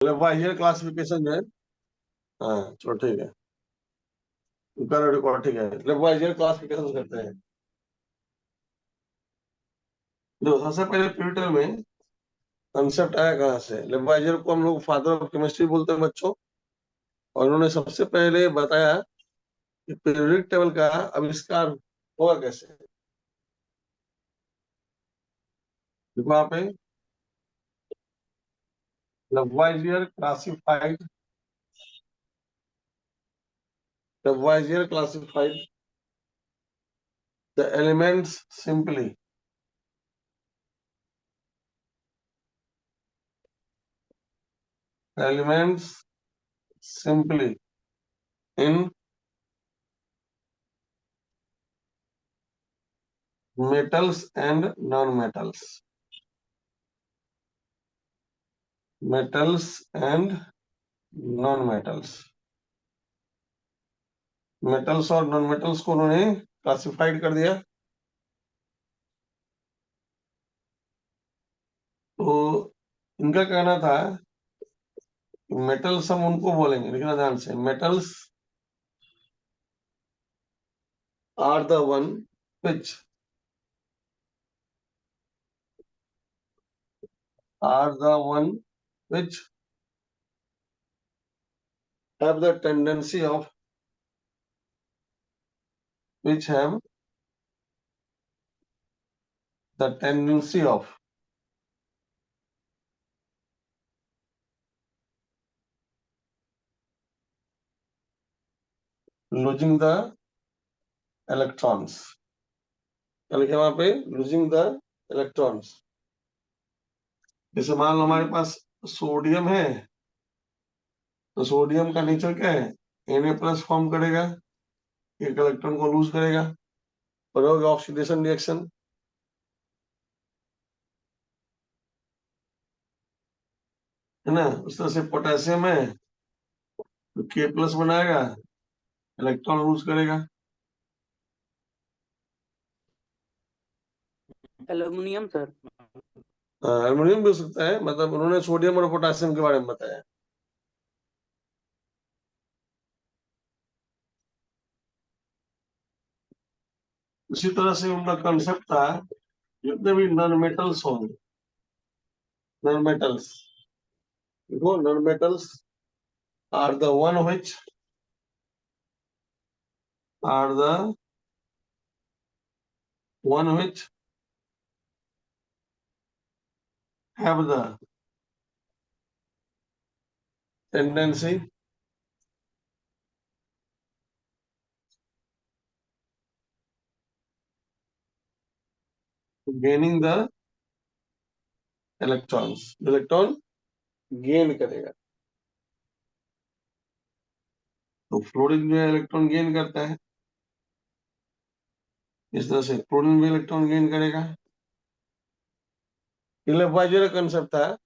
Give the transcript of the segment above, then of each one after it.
लेवाइयर classification जो है, हाँ चलो ठीक है, कर रिकॉर्ड ठीक है, लेवाइयर क्लासिफिकेशन करते हैं। देखो सबसे पहले प्यूटल में कंसेप्ट आया कहाँ से? लेवाइयर को हम लोग फादर ऑफ केमिस्ट्री बोलते हैं बच्चों, और उन्होंने सबसे पहले बताया कि पीरियोडिक टेबल का आविष्कार हुआ कैसे। देखो वहां पे लेवाइयर क्लासिफाइड, लेवाइयर classified the elements simply, elements simply in metals and non-metals, metals and non-metals, metals और non-metals को उन्होंने क्लासिफाइड कर दिया। तो इनका कहना था मेटल्स हम उनको बोलेंगे, लिखना ध्यान से, metals are the one which are the one which have the tendency of, which have the tendency of losing the electrons। क्या लिखे वहां पे? losing the electrons। जैसे मान लो हमारे पास सोडियम है, तो सोडियम का नेचर क्या है? Na+ फॉर्म करेगा, एक इलेक्ट्रॉन को लूज करेगा, और होगा ऑक्सीडेशन रिएक्शन, है ना। उस तरह से पोटेशियम है तो K+ बनाएगा, इलेक्ट्रॉन लूज करेगा। Aluminium sir. एल्युमिनियम भी हो सकता है, मतलब उन्होंने सोडियम और पोटेशियम के बारे में बताया। उसी तरह से उनका कंसेप्ट था जितने भी नॉन मेटल्स होंगे, नॉन मेटल्स, देखो non metals are the one which are the one which have the tendency to gaining the electrons, electron gain करेगा। तो फ्लोरीन जो है इलेक्ट्रॉन गेन करता है, इस तरह से क्लोरीन भी इलेक्ट्रॉन गेन करेगा। लेवाइयर का कंसेप्ट था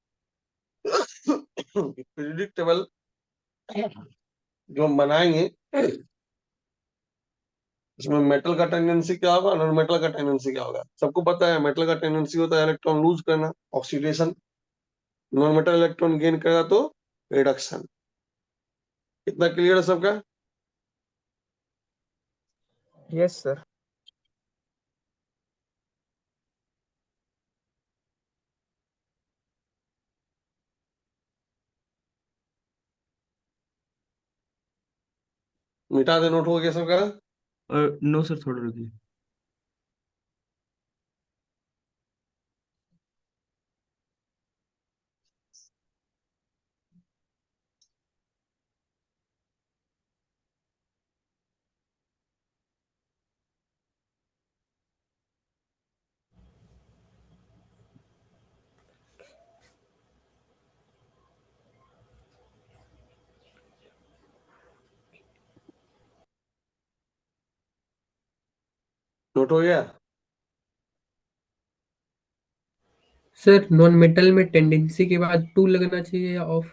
पीरियोडिक टेबल जो हम बनाएंगे इसमें मेटल का टेंडेंसी क्या होगा, नॉन मेटल का टेंडेंसी क्या होगा। सबको पता है मेटल का टेंडेंसी होता है इलेक्ट्रॉन लूज करना, oxidation. Non metal electron gain करेगा तो रिडक्शन। इतना क्लियर है सबका? Yes sir. मिटा दे, नोट हो गया सबका? नो सर, थोड़ा रुकिए। नोट हो गया? सर नॉन मेटल में टेंडेंसी के बाद 2 लगना चाहिए या ऑफ?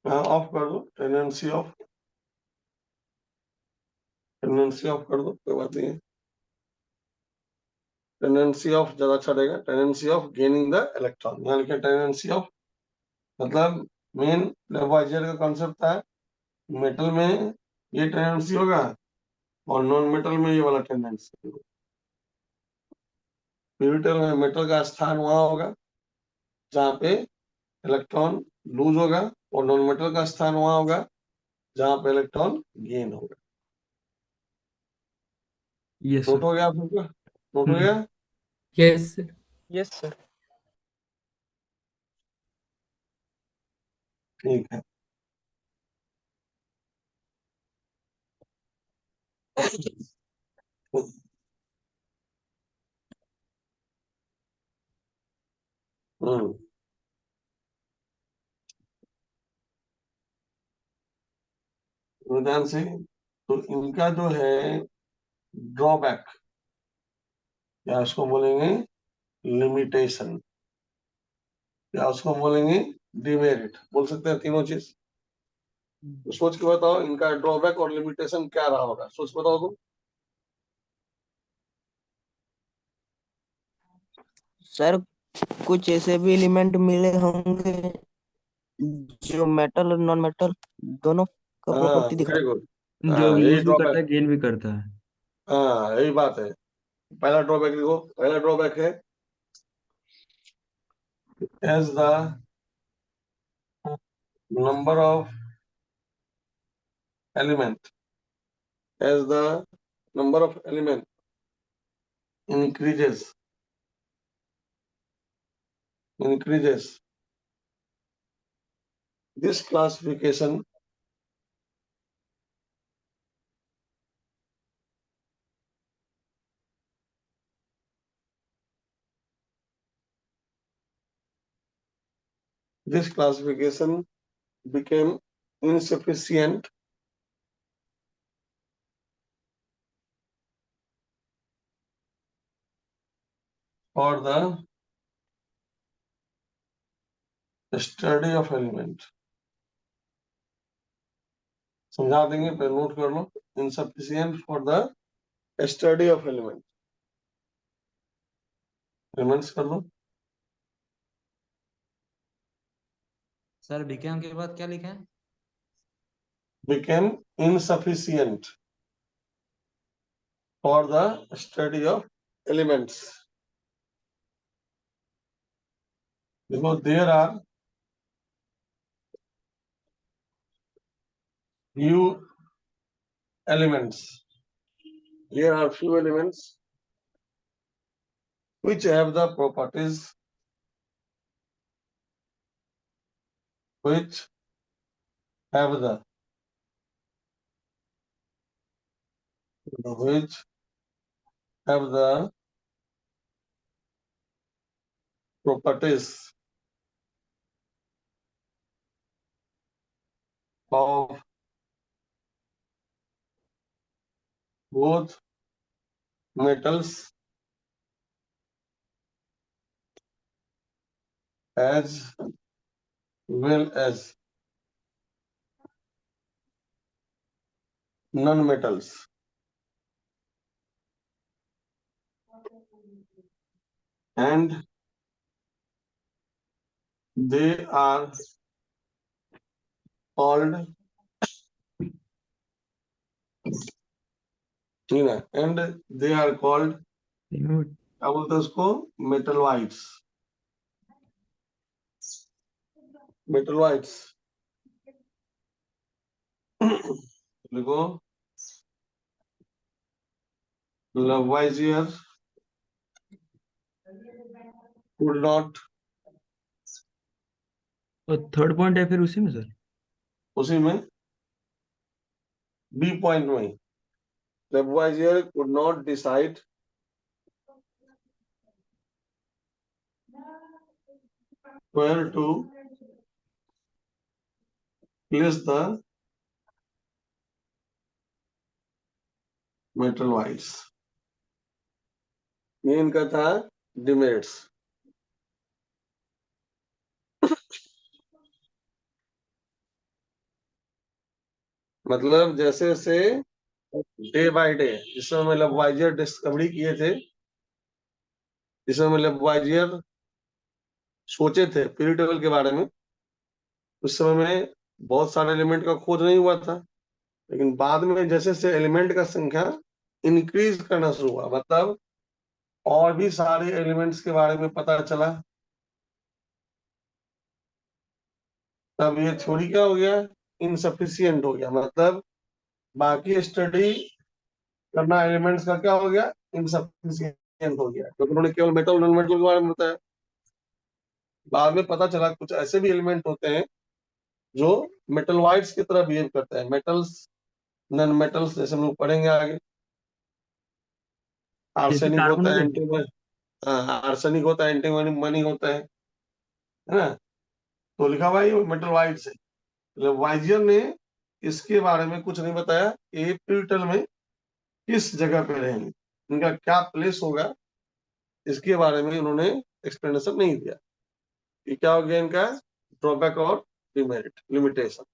ऑफ कर दो, टेंडेंसी ऑफ, टेंडेंसी ऑफ कर दो, कोई बात नहीं है। टेंडेंसी ऑफ ज्यादा अच्छा रहेगा, tendency of gaining the electron. यहाँ लिखे टेंडेंसी ऑफ, मतलब मेन लेवोइजियर का कॉन्सेप्ट था मेटल में ये टेंडेंसी होगा और नॉन मेटल में ये वाला टेंडेंसी होगा। मेटल में मेटल का स्थान वहां होगा जहाँ पे इलेक्ट्रॉन लूज होगा और नॉन मेटल का स्थान वहां होगा जहाँ पे इलेक्ट्रॉन गेन होगा। Yes note sir. हो गया आप लोग का? नोट हो गया? Yes sir. Yes, sir. ठीक है। हम्म, ध्यान से। तो इनका जो है ड्रॉबैक, या उसको बोलेंगे लिमिटेशन, या उसको बोलेंगे डिमेरिट, बोल सकते हैं तीनों चीज। तो सोच के बताओ इनका ड्रॉबैक और लिमिटेशन क्या रहा होगा, सोच के बताओ तुम। सर कुछ ऐसे भी एलिमेंट मिले होंगे जो मेटल और नॉन मेटल दोनों का हाँ, प्रॉपर्टी दिखा। Very good. जो हाँ, यही लूज भी करता ड्रॉबैक। है, गेन भी करता है। हाँ, यही बात है। पहला ड्रॉबैक देखो, पहला ड्रॉबैक है as the number of element, as the number of element increases, this classification became insufficient for the study of element। समझा देंगे, पर नोट कर लो। insufficient for the study of element, elements कर लो। सर विज्ञान के बाद क्या लिखा है? became insufficient for the study of elements, because there are few elements, there are few elements which have the properties which have the which have the properties of both metals as well as non-metals, and they are called and they are called, क्या बोलते हैं उसको, मेटलवाइट्स। मेटलवाइट्स देखो, Lavoisier could not, और third point है फिर उसी में सर। उसी में बी पॉइंट में, Lavoisier could not decide where to place the metalloids। ये इनका था डिमेरिट्स। मतलब जैसे जैसे डे बाय डे, जिस समय Lavoisier डिस्कवरी किए थे, जिस समय लेवोइजियर सोचे थे पीरियड टेबल के बारे में, उस समय में बहुत सारे एलिमेंट का खोज नहीं हुआ था, लेकिन बाद में जैसे जैसे एलिमेंट का संख्या इंक्रीज करना शुरू हुआ, मतलब और भी सारे एलिमेंट्स के बारे में पता चला, तब ये थ्योरी क्या हो गया, इनसफिशियंट हो गया। मतलब बाकी स्टडी करना एलिमेंट्स का क्या हो गया, इनसफिशियंट हो गया, क्योंकि उन्होंने केवल मेटल नॉन मेटल के बारे में बताया। बाद में पता चला कुछ ऐसे भी एलिमेंट होते हैं जो मेटलवाइड्स की तरह बिहेव करते हैं, मेटल्स नॉन मेटल्स, जैसे हम लोग पढ़ेंगे आगे। जैसे आर्सेनिक कार्बन होता हो है, गए। आर्सेनिक होता है, एंटीमनी होता है ना। तो लिखा हुआ ये मेटलवाइड्स है। लेवोइजियर ने इसके बारे में कुछ नहीं बताया, ये पीरियड में किस जगह पे रहेंगे, इनका क्या प्लेस होगा, इसके बारे में उन्होंने एक्सप्लेनेशन नहीं दिया। ये क्या हो गया इनका ड्रॉबैक और डिमेरिट, लिमिटेशन।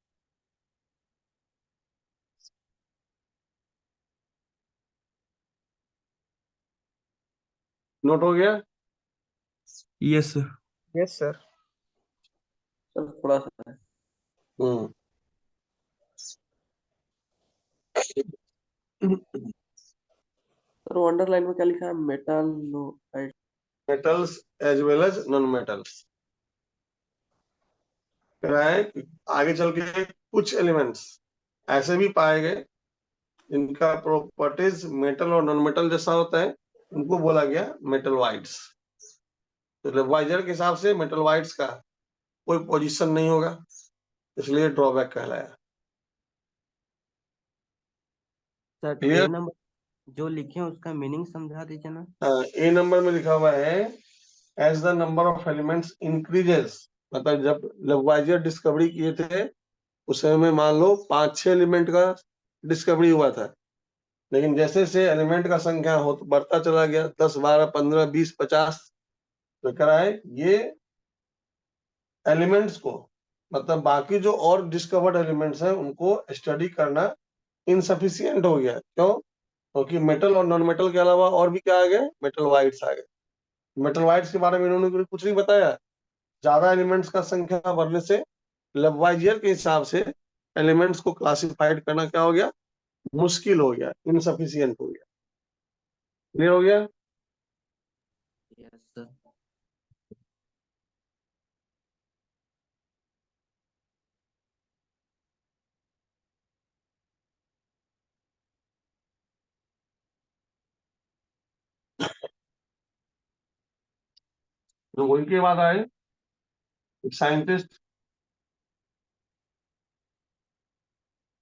नोट हो गया। Yes sir. Yes, sir. Sir थोड़ा सा है। हम्म सर अंडरलाइन में क्या लिखा है, metal no metals as well as non metals. कह रहा है कि आगे चल के कुछ एलिमेंट्स ऐसे भी पाए गए जिनका प्रॉपर्टीज मेटल और नॉन मेटल जैसा होता है, उनको बोला गया मेटलवाइड्स। तो लेवोइजियर के हिसाब से मेटलवाइड्स का कोई पोजीशन नहीं होगा, इसलिए ड्रॉबैक कहलाया। सर ए क्लियर। नंबर जो लिखे हैं उसका मीनिंग समझा दीजिए ना। ए नंबर में लिखा हुआ है as the number of elements increases, मतलब जब लेवोइजियर डिस्कवरी किए थे उस समय में मान लो 5-6 एलिमेंट का डिस्कवरी हुआ था, लेकिन जैसे जैसे एलिमेंट का संख्या हो बढ़ता चला गया, 10 12 15 20 50, तो कह रहा है ये एलिमेंट्स को, मतलब बाकी जो और डिस्कवर्ड एलिमेंट्स हैं उनको स्टडी करना इनसफिशियंट हो गया। क्यों? क्योंकि मेटल और नॉन मेटल के अलावा और भी क्या आ गए, मेटलवाइड्स आ गए। मेटलवाइड्स के बारे में इन्होंने कुछ नहीं बताया। ज्यादा एलिमेंट्स का संख्या बढ़ने से लेवोइजियर के हिसाब से एलिमेंट्स को क्लासिफाइड करना क्या हो गया, मुश्किल हो गया, इनसफिशियंट हो गया। क्लियर हो गया। Yes sir. तो वही के बाद आए एक साइंटिस्ट,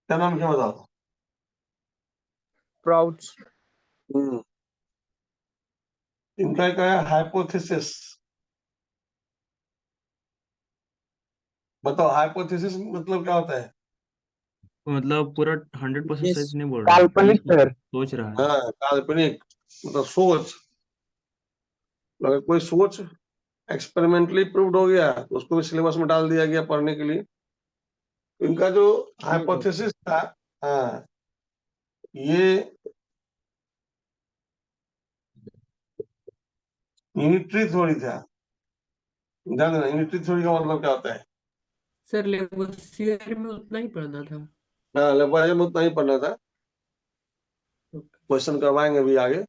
क्या नाम क्या बताओ। Prouds. इनका क्या है, हाइपोथेसिस। बताओ हाइपोथेसिस मतलब क्या होता है। मतलब पूरा 100% ये सच नहीं बोल रहा है, खाली काल्पनिक सर। सोच रहा है। हाँ, काल्पनिक, मतलब सोच। अगर कोई सोच एक्सपेरिमेंटली प्रूव्ड हो गया तो उसको भी सिलेबस में डाल दिया गया पढ़ने के लिए। तो इनका जो हाइपोथेसिस था, हाँ, ये यूनिटरी थ्योरी था। ध्यान देना, यूनिटरी थ्योरी का मतलब क्या होता है। सर लेवोसियर में उतना ही पढ़ना था। हाँ, लेवोइजियर में उतना ही पढ़ना था, क्वेश्चन करवाएंगे अभी आगे।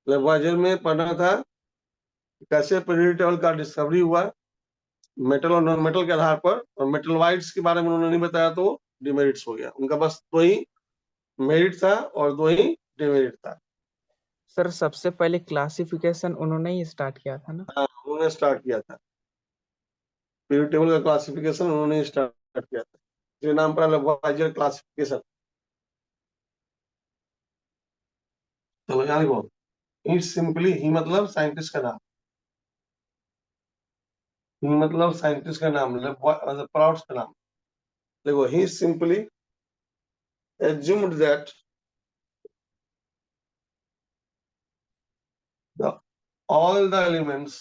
लेवोइजियर में पढ़ना था कैसे पीरियड टेबल का डिस्कवरी हुआ मेटल और नॉन मेटल के आधार पर, और मेटलवाइड्स के बारे में उन्होंने नहीं बताया तो डिमेरिट्स हो गया। उनका बस 2 ही मेरिट था और 2 ही डिमेरिट था। सर सबसे पहले क्लासिफिकेशन उन्होंने ही स्टार्ट किया था ना। हाँ, उन्होंने स्टार्ट किया था पीरियड टेबल का क्लासिफिकेशन, उन्होंने स्टार्ट किया था, इसके नाम पर लेवोइजियर क्लासिफिकेशन। चलो यहाँ लिखो, ही सिंपली, ही मतलब साइंटिस्ट का नाम, ही मतलब साइंटिस्ट का नाम, प्राउड्स का नाम। देखो, ही simply assumed that the all the elements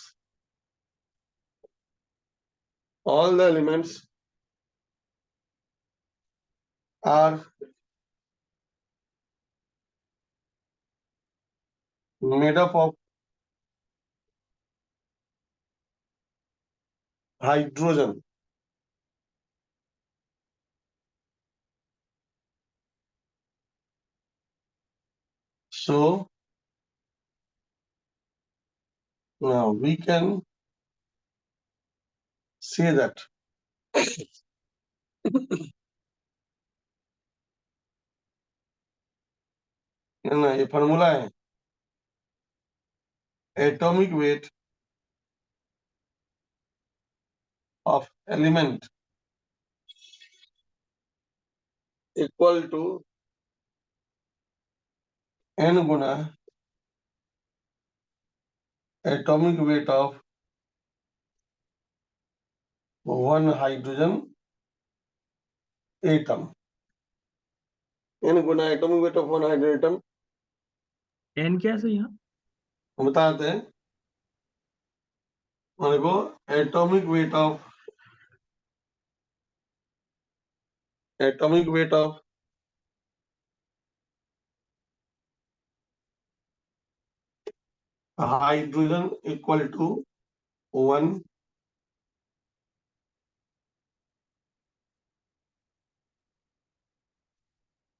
are made up of hydrogen. So now we can say that ना ये फॉर्मूला है, atomic weight of element equal to n गुना atomic weight of one hydrogen atom. n गुना atomic weight of one hydrogen atom n क्या है sir यहाँ? हम बताते हैं। हमारे को atomic weight of hydrogen equal to 1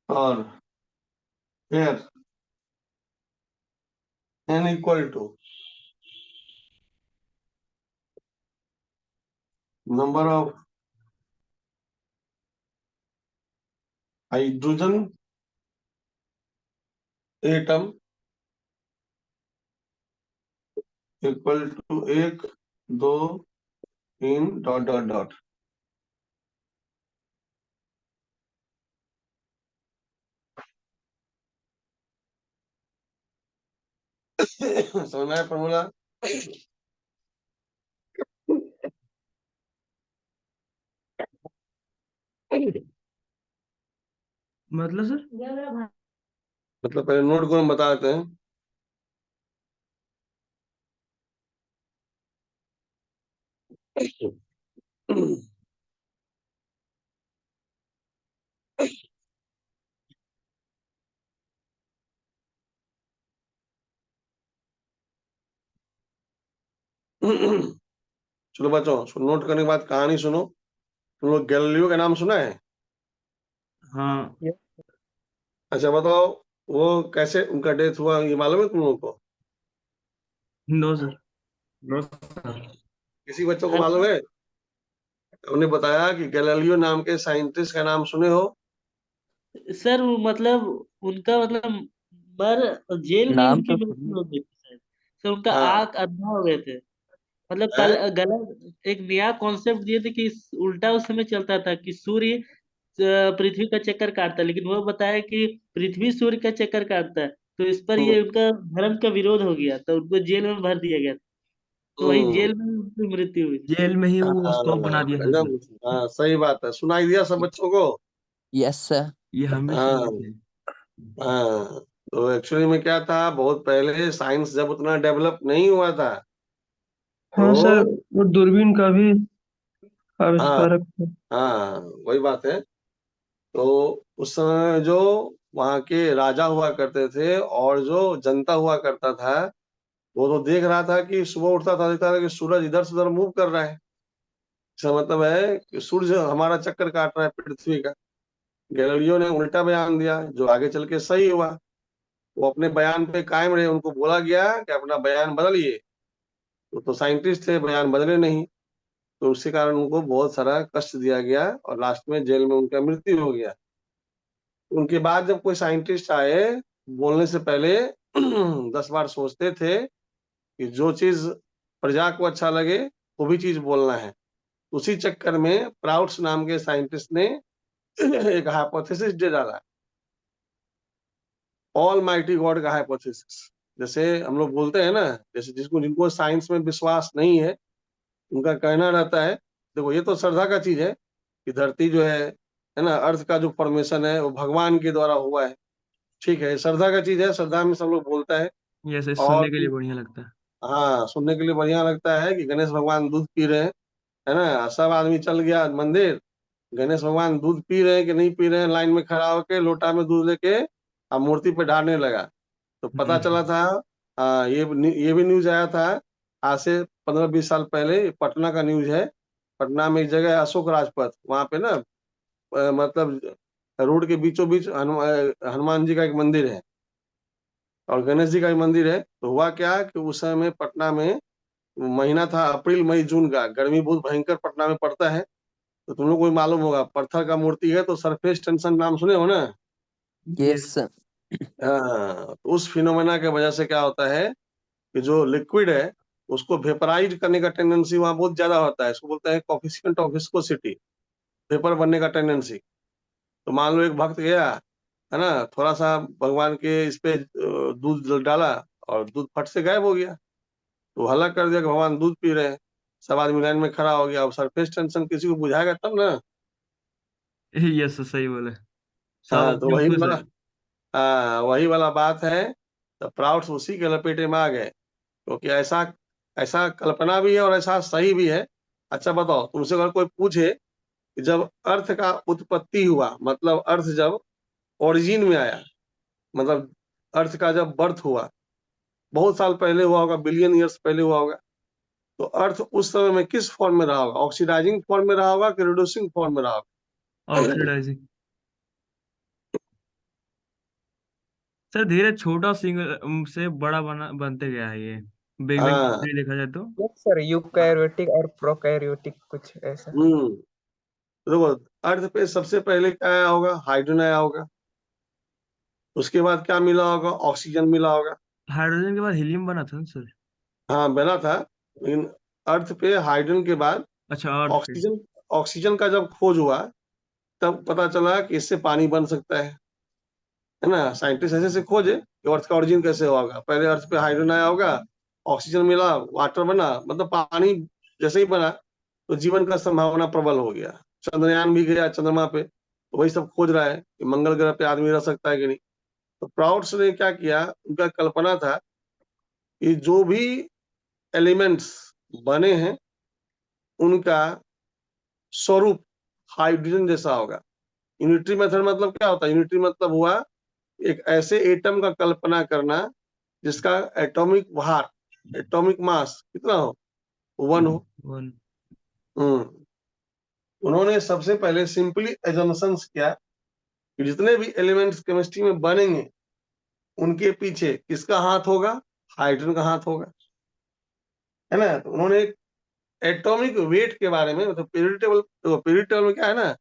और here n equal to number of hydrogen atom equal to 1 2 3 dot dot dot. समझना है फॉर्मूला? मतलब सर मतलब पहले नोट को हम बताते हैं। चलो बच्चों, नोट करने के बाद कहानी सुनो। तुम लोग गैलीलियो का नाम सुना है? हाँ अच्छा बताओ, वो कैसे उनका डेथ हुआ ये मालूम है तुम लोगों को? No sir. No sir. किसी बच्चों को मालूम है? हमने बताया कि गैलीलियो नाम के साइंटिस्ट का नाम सुने हो? सर वो मतलब उनका मतलब मर जेल में नाम उनकी तो मृत्यु हो गई थी सर। सर उनका हाँ आंख अंधा हो गए थे। मतलब है? कल गलत एक नया कॉन्सेप्ट दिए थे कि उल्टा उस समय चलता था कि सूर्य पृथ्वी का चक्कर काटता है, लेकिन वो बताया कि पृथ्वी सूर्य का चक्कर काटता है। तो इस पर ये उनका धर्म का विरोध हो गया, तो उनको जेल में भर दिया गया। तो वही हम्म, जेल में उनकी मृत्यु हुई। जेल में ही वो हाँ स्टॉप बना दिया था सर। एकदम हाँ सही बात है। सुनाई दिया सब बच्चों को? Yes sir. ये हम भी हाँ सुने थे। हाँ। तो एक्चुअली में क्या था, बहुत पहले साइंस जब उतना डेवलप नहीं हुआ था हाँ सर, तो वो दूरबीन का भी हाँ आविष्कारक थे। हाँ वही बात है। तो उस समय जो वहाँ के राजा हुआ करते थे और जो जनता हुआ करता था, वो तो देख रहा था कि सुबह उठता था देखता था कि सूरज इधर से उधर मूव कर रहा है। इसका मतलब है कि सूर्य हमारा चक्कर काट रहा है पृथ्वी का। गैलीलियो ने उल्टा बयान दिया जो आगे चल के सही हुआ। वो अपने बयान पे कायम रहे, उनको बोला गया कि अपना बयान बदलिए। तो साइंटिस्ट थे, बयान बदले नहीं। तो उसके कारण उनको बहुत सारा कष्ट दिया गया और लास्ट में जेल में उनका मृत्यु हो गया। उनके बाद जब कोई साइंटिस्ट आए, बोलने से पहले 10 बार सोचते थे कि जो चीज प्रजा को अच्छा लगे वो भी चीज बोलना है। उसी चक्कर में प्राउड्स नाम के साइंटिस्ट ने एक हाइपोथेसिस दे डाला, ऑल माइटी गॉड का हाइपोथेसिस। जैसे हम लोग बोलते हैं ना, जैसे जिनको साइंस में विश्वास नहीं है उनका कहना रहता है, देखो ये तो श्रद्धा का चीज है कि धरती जो है ना, अर्थ का जो फॉर्मेशन है वो भगवान के द्वारा हुआ है। ठीक है, श्रद्धा का चीज है, श्रद्धा में सब लोग बोलता है। ये ऐसे और सुनने के लिए बढ़िया लगता है। हाँ, सुनने के लिए बढ़िया लगता है कि गणेश भगवान दूध पी रहे हैं, है ना। सब आदमी चल गया मंदिर, गणेश भगवान दूध पी रहे हैं कि नहीं पी रहे हैं, लाइन में खड़ा होके लोटा में दूध लेके अब मूर्ति पे ढालने लगा। तो पता चला था, ये भी न्यूज आया था आज से 15-20 साल पहले, पटना का न्यूज है पटना में एक जगह है अशोक राजपथ, वहां पे ना मतलब रोड के बीचों बीच हनुमान जी का एक मंदिर है और गणेश जी का एक मंदिर है। तो हुआ क्या कि उस समय में पटना में महीना था अप्रैल मई जून का, गर्मी बहुत भयंकर पटना में पड़ता है। तो तुम लोग को भी मालूम होगा, पत्थर का मूर्ति है तो सरफेस टेंशन नाम सुने हो ना? यस हाँ, तो उस फिनोमेना के वजह से क्या होता है कि जो लिक्विड है उसको वेपराइज करने का टेंडेंसी वहां बहुत ज्यादा होता है, इसको बोलते हैं कोफिशिएंट ऑफ विस्कोसिटी, वेपर बनने का टेंडेंसी। तो मान लो एक भक्त गया है ना, थोड़ा सा भगवान के इस पे दूध डाला और दूध फट से गायब हो गया। तो हल्ला कर दिया कि भगवान दूध पी रहे हैं, सब आदमी लाइन में खड़ा हो गया। अब सरफेस टेंशन किसी को बुझाएगा तब ना। यस सही बोले, सब हाँ, तो अपने में वही खुश वाला, है। हाँ वही वाला बात है। तो प्राउड्स उसी के लपेटे में आ गए, क्योंकि ऐसा ऐसा कल्पना भी है और ऐसा सही भी है। अच्छा बताओ, तुमसे अगर कोई पूछे कि जब अर्थ का उत्पत्ति हुआ, मतलब अर्थ जब ओरिजिन में आया, मतलब अर्थ का जब बर्थ हुआ, बहुत साल पहले हुआ होगा, बिलियन ईयर्स पहले हुआ होगा, तो अर्थ उस समय में किस फॉर्म में रहा होगा? ऑक्सीडाइजिंग फॉर्म में रहा होगा कि रिड्यूसिंग फॉर्म में रहा होगा? ऑक्सीडाइजिंग। सर धीरे छोटा सिंगल से बड़ा बनते गया है ये, बिग बैंग हाँ। थ्योरी देखा जाए तो। यस सर, यूकैरियोटिक और प्रोकैरियोटिक कुछ ऐसा। देखो, अर्थ पे सबसे पहले क्या आया होगा? हाइड्रोजन आया होगा। उसके बाद क्या मिला होगा? ऑक्सीजन मिला होगा। हाइड्रोजन के बाद हीलियम बना था ना सर? हाँ बना था, लेकिन अर्थ पे हाइड्रोजन के बाद अच्छा अर्थ पे। ऑक्सीजन, ऑक्सीजन का जब खोज हुआ तब पता चला कि इससे पानी बन सकता है ना। साइंटिस्ट ऐसे से खोजे कि अर्थ का ओरिजिन कैसे होगा। पहले अर्थ पे हाइड्रोजन आया होगा, ऑक्सीजन मिला, वाटर बना, मतलब पानी जैसे ही बना तो जीवन का संभावना प्रबल हो गया। चंद्रयान भी गया चंद्रमा पे, तो वही सब खोज रहा है कि मंगल ग्रह पे आदमी रह सकता है कि नहीं। तो प्राउड्स ने क्या किया, उनका कल्पना था कि जो भी एलिमेंट्स बने हैं उनका स्वरूप हाइड्रोजन जैसा होगा। यूनिटरी मेथड मतलब क्या होता है? यूनिटरी मतलब हुआ एक ऐसे एटम का कल्पना करना जिसका एटॉमिक भार, एटॉमिक मास कितना हो? 1 हो। वन। हम्म उन्होंने सबसे पहले सिंपली एजम्पशंस किया कि जितने भी एलिमेंट्स केमिस्ट्री में बनेंगे उनके पीछे किसका हाथ होगा? हाइड्रोजन का हाथ होगा, है ना। तो उन्होंने एटॉमिक वेट के बारे में, मतलब पीरियड टेबल, तो पीरियड टेबल में क्या है ना,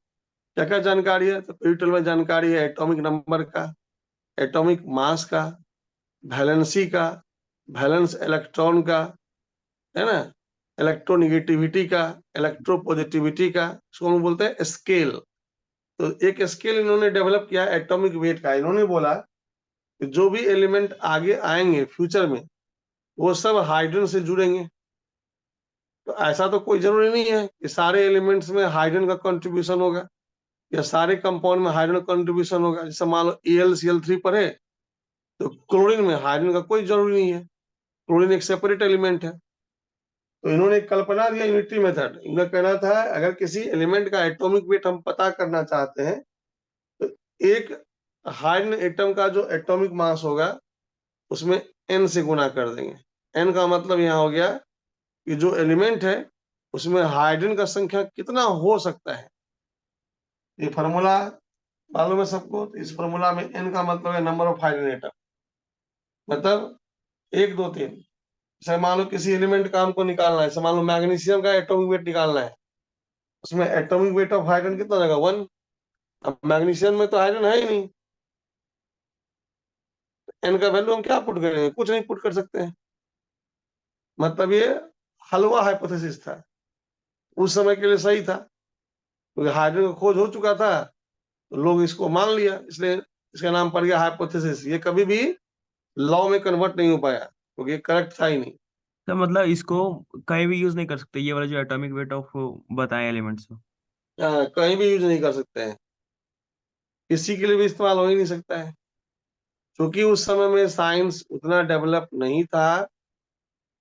क्या क्या जानकारी है? तो पीरियड टेबल में जानकारी है एटॉमिक नंबर का, एटॉमिक मास का, वैलेंसी का, वैलेंस इलेक्ट्रॉन का, है ना, इलेक्ट्रोनिगेटिविटी का, इलेक्ट्रोपॉजिटिविटी का, इसको हम बोलते हैं स्केल। तो एक स्केल इन्होंने डेवलप किया एटॉमिक वेट का। इन्होंने बोला कि जो भी एलिमेंट आगे आएंगे फ्यूचर में वो सब हाइड्रोजन से जुड़ेंगे। तो ऐसा तो कोई जरूरी नहीं है कि सारे एलिमेंट्स में हाइड्रोजन का कंट्रीब्यूशन होगा या सारे कंपाउंड में हाइड्रोजन कंट्रीब्यूशन होगा। जैसे मान लो AlCl3 पर है तो क्लोरीन में हाइड्रोजन का कोई जरूरी नहीं है, क्लोरीन एक सेपरेट एलिमेंट है। तो इन्होंने कल्पना दिया यूनिटरी मेथड। इनका कहना था अगर किसी एलिमेंट का एटॉमिक वेट हम पता करना चाहते हैं तो एक हाइड्रोजन एटम का जो एटॉमिक मास होगा उसमें n से गुना कर देंगे। n का मतलब यहाँ हो गया कि जो एलिमेंट है उसमें हाइड्रोजन का संख्या कितना हो सकता है। ये फार्मूला मालूम है सबको? तो इस फार्मूला में n का मतलब है नंबर ऑफ हाइड्रोजन एटम, मतलब 1 2 3। जैसे मान लो किसी एलिमेंट का हमको निकालना है, जैसे मान लो मैग्नीशियम का एटॉमिक वेट निकालना है, उसमें एटॉमिक वेट ऑफ हाइड्रोजन कितना रहेगा? 1। अब मैग्नीशियम में तो हाइड्रोजन है ही नहीं, एन का वैल्यू हम क्या पुट करेंगे? कुछ नहीं पुट कर सकते हैं। मतलब ये हलवा हाइपोथेसिस था, उस समय के लिए सही था क्योंकि हाइड्रोजन का खोज हो चुका था तो लोग इसको मान लिया, इसलिए इसका नाम पड़ गया हाइपोथेसिस। ये कभी भी लॉ में कन्वर्ट नहीं हो पाया क्योंकि ये करेक्ट था ही नहीं। तो मतलब इसको कहीं भी यूज नहीं कर सकते, ये वाला जो एटॉमिक वेट ऑफ बताए एलिमेंट्स को? कहीं भी यूज नहीं कर सकते हैं, किसी के लिए भी इस्तेमाल हो ही नहीं सकता है क्योंकि उस समय में साइंस उतना डेवलप नहीं था।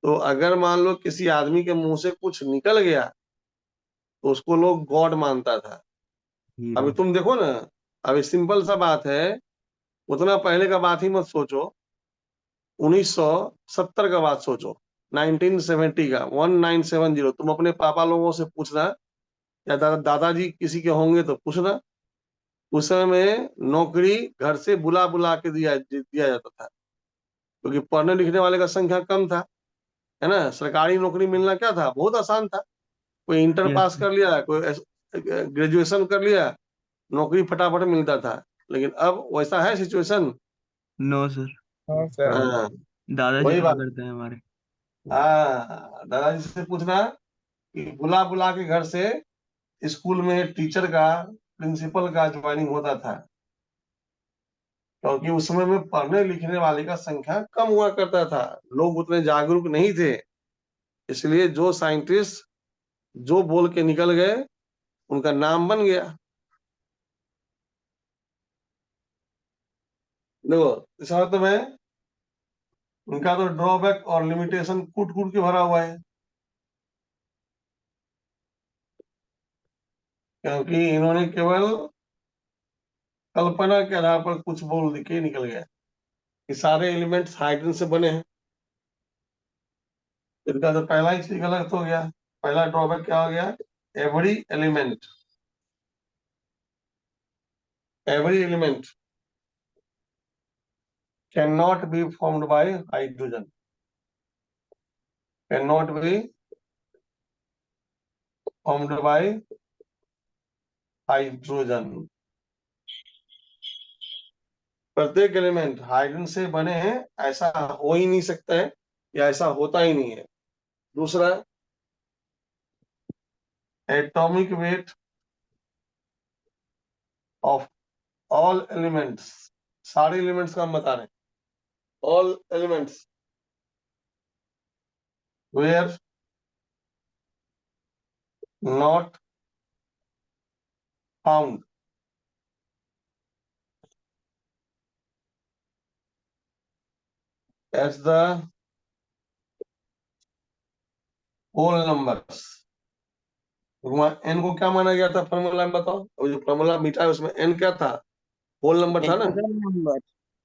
तो अगर मान लो किसी आदमी के मुंह से कुछ निकल गया तो उसको लोग गॉड मानता था। हीरो। अभी तुम देखो ना, अभी सिंपल सा बात है, उतना पहले का बात ही मत सोचो, 1970 का बात सोचो, 1970 का 1970। तुम अपने पापा लोगों से पूछना या दादाजी किसी के होंगे तो पूछना। उस समय में नौकरी घर से बुला बुला के दिया जाता था, क्योंकि पढ़ने लिखने वाले का संख्या कम था, है ना। सरकारी नौकरी मिलना क्या था, बहुत आसान था। कोई इंटर यस पास सर। कर लिया, कोई ग्रेजुएशन कर लिया, नौकरी फटाफट मिलता था। लेकिन अब वैसा है सिचुएशन? नो सर, हाँ सर। हाँ, दादाजी वही पता बात। करते हैं हमारे। हाँ, दादाजी से पूछना कि बुला बुला के घर से स्कूल में टीचर का, प्रिंसिपल का ज्वाइनिंग होता था, क्योंकि उस समय में पढ़ने लिखने वाले का संख्या कम हुआ करता था, लोग उतने जागरूक नहीं थे। इसलिए जो साइंटिस्ट जो बोल के निकल गए, उनका नाम बन गया। देखो, इस अर्थ में उनका तो ड्रॉबैक और लिमिटेशन कूट कूट के भरा हुआ है, क्योंकि इन्होंने केवल कल्पना के आधार पर कुछ बोल के निकल गया कि सारे एलिमेंट्स हाइड्रोजन से बने हैं। इनका तो पहला ही चीज गलत हो गया। पहला ड्रॉबैक क्या हो गया? Every element can not be formed by hydrogen, can not be formed by hydrogen. प्रत्येक एलिमेंट हाइड्रोजन से बने हैं ऐसा हो ही नहीं सकता है, या ऐसा होता ही नहीं है। दूसरा, atomic weight of all elements, सारे एलिमेंट्स का हम बता रहे हैं, all elements were not found as the whole numbers. N को क्या माना गया था फॉर्मूला में, बताओ? वो जो फॉर्मूला मीठा है उसमें एन क्या था? होल नंबर था ना। Integer number.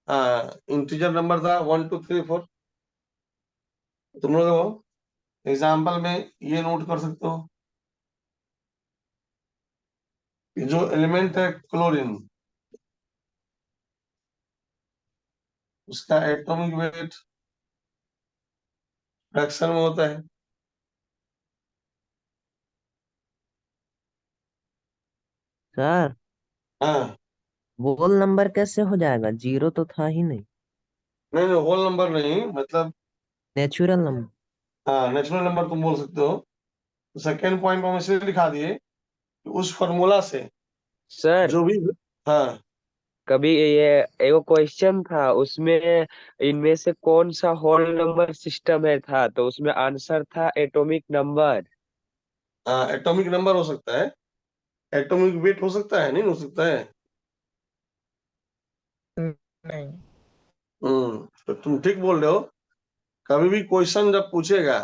हाँ, इंटीजर नंबर था 1 2 3 4। तुम लोग एग्जाम्पल में ये नोट कर सकते हो कि जो एलिमेंट है क्लोरीन, उसका एटॉमिक वेट फ्रैक्शन में होता है। सर, हाँ, होल नंबर कैसे हो जाएगा? जीरो तो था ही नहीं। नहीं नहीं, होल नंबर नहीं, मतलब नेचुरल नंबर। हाँ, नेचुरल नंबर तुम बोल सकते हो। सेकेंड पॉइंट हम इसलिए लिखा दिए कि उस फॉर्मूला से सर, जो भी, हाँ, कभी ये एक क्वेश्चन था, उसमें इनमें से कौन सा होल नंबर सिस्टम है था, तो उसमें आंसर था एटॉमिक नंबर। हाँ, एटॉमिक नंबर हो सकता है, एटॉमिक वेट हो सकता है, नहीं हो सकता है। नहीं। तो तुम ठीक बोल रहे हो। कभी भी क्वेश्चन जब पूछेगा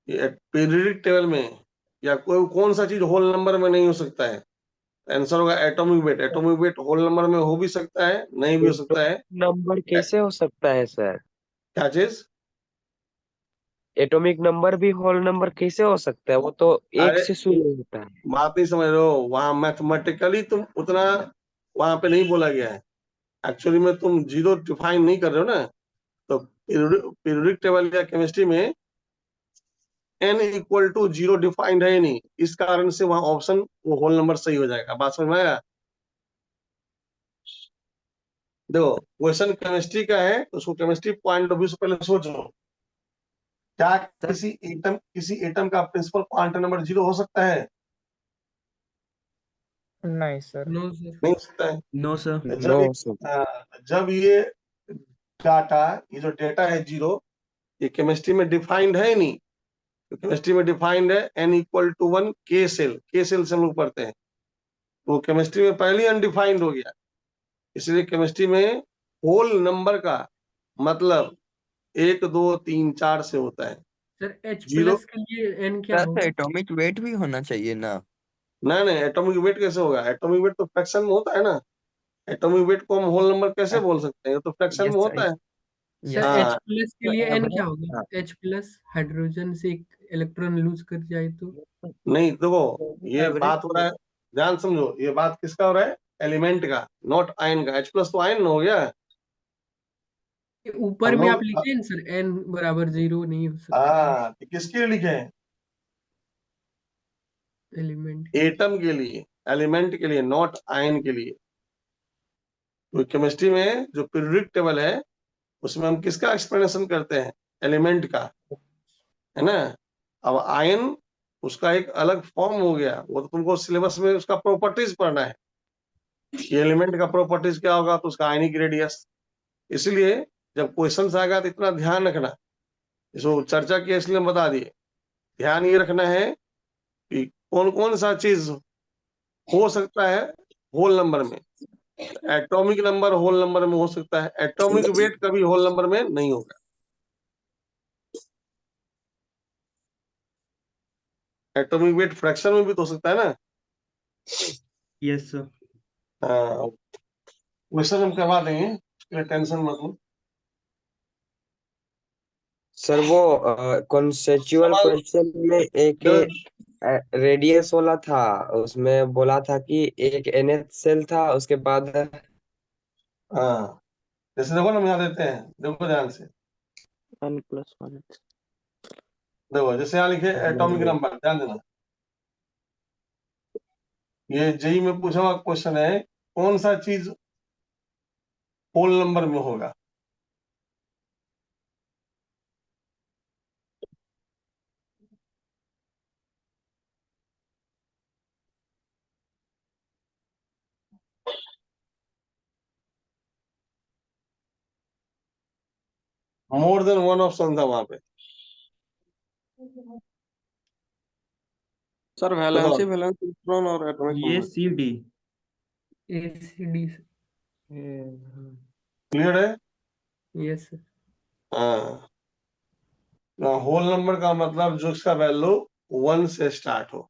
पीरियडिक टेबल में या कोई कौन सा चीज होल नंबर में नहीं हो सकता है, आंसर होगा atomic weight. Atomic weight whole number में हो भी सकता है, नहीं भी हो सकता है। एटॉमिक नंबर कैसे हो सकता है सर? क्या चीज? एटॉमिक नंबर भी होल नंबर कैसे हो सकता है? वो तो एक अरे, से शुरू होता है। बात नहीं समझ रहे हो, वहां मैथमेटिकली तुम उतना वहां पे नहीं बोला गया है। एक्चुअली में तुम जीरो डिफाइन नहीं कर रहे हो ना। तो पीरियडिक टेबल या केमिस्ट्री में n equal to zero defined है ही नहीं, इस कारण से वहां ऑप्शन वो होल नंबर सही हो जाएगा। बात समझ में आया? देखो, क्वेश्चन केमिस्ट्री का है तो उसको केमिस्ट्री पॉइंट ऑफ व्यू से पहले सोचो। क्या किसी एटम का प्रिंसिपल क्वांटम नंबर जीरो हो सकता है? नहीं सर। No sir. नहीं हो सकता है। No sir. नो जब सर। जब ये डाटा, ये जो डेटा है जीरो, ये केमिस्ट्री में डिफाइंड है ही नहीं। तो केमिस्ट्री में डिफाइंड है n इक्वल टू 1 के सेल, के सेल से हम लोग पढ़ते हैं। तो केमिस्ट्री में पहले ही अनडिफाइंड हो गया। इसलिए केमिस्ट्री में होल नंबर का मतलब 1 2 3 4 से होता है। सर एच जीरो, प्लस के लिए एन क्या सर, होगा? एटॉमिक वेट भी होना चाहिए ना? नहीं नहीं, एटॉमिक वेट कैसे होगा? एटॉमिक वेट तो फ्रैक्शन में होता है ना। एटॉमिक वेट को हम होल नंबर कैसे बोल सकते हैं? ये तो फ्रैक्शन में यस होता है। सर एच हाँ, प्लस के तो लिए एन क्या एवरेज होगा? था। एच प्लस हाइड्रोजन से एक इलेक्ट्रॉन लूज कर जाए तो? नहीं देखो, ये बात हो रहा है, ध्यान समझो, ये बात किसका हो रहा है? एलिमेंट का, नॉट आयन का। H प्लस तो आयन हो गया। ऊपर हम में लोग आप लिखे हैं सर n बराबर 0 नहीं हो सकता हाँ, तो किसके लिए लिखे हैं? एलिमेंट। एटम के लिए, एलिमेंट के लिए, नॉट आयन के लिए। तो केमिस्ट्री में जो पीरियोडिक टेबल है उसमें हम किसका एक्सप्लेनेशन करते हैं? एलिमेंट का, है ना। अब आयन उसका एक अलग फॉर्म हो गया, वो तो तुमको सिलेबस में उसका प्रॉपर्टीज पढ़ना है। ये एलिमेंट का प्रॉपर्टीज क्या होगा? तो उसका आयनिक रेडियस। इसलिए जब क्वेश्चन आएगा तो इतना ध्यान रखना, इसको चर्चा की इसलिए हम बता दिए। ध्यान ये रखना है कि कौन कौन सा चीज हो सकता है होल नंबर में। एटॉमिक नंबर होल नंबर में हो सकता है, एटॉमिक वेट कभी होल नंबर में नहीं होगा। एटॉमिक वेट फ्रैक्शन में भी तो हो सकता है ना। Yes sir. हाँ, क्वेश्चन हम करवा देंगे, उसके लिए टेंशन मत लो। सर वो कॉन्सेप्चुअल सवाल क्वेश्चन में एक रेडियस वाला था, उसमें बोला था कि एक NH सेल था, उसके बाद हाँ, जैसे देखो ना, हम यहाँ देते हैं, देखो ध्यान से, n+1। देखो जैसे यहाँ लिखे एटॉमिक नंबर, ध्यान देना। ये जेई में पूछा हुआ क्वेश्चन है, कौन सा चीज होल नंबर में होगा? मोर देन वन ऑप्शन था वहां पे। सर वैलेंसी, वैलेंस इलेक्ट्रॉन और एटॉमिक ये number. C D. ACD। Clear है? Yes sir. हाँ, होल नंबर का मतलब जो इसका वैल्यू 1 से स्टार्ट हो।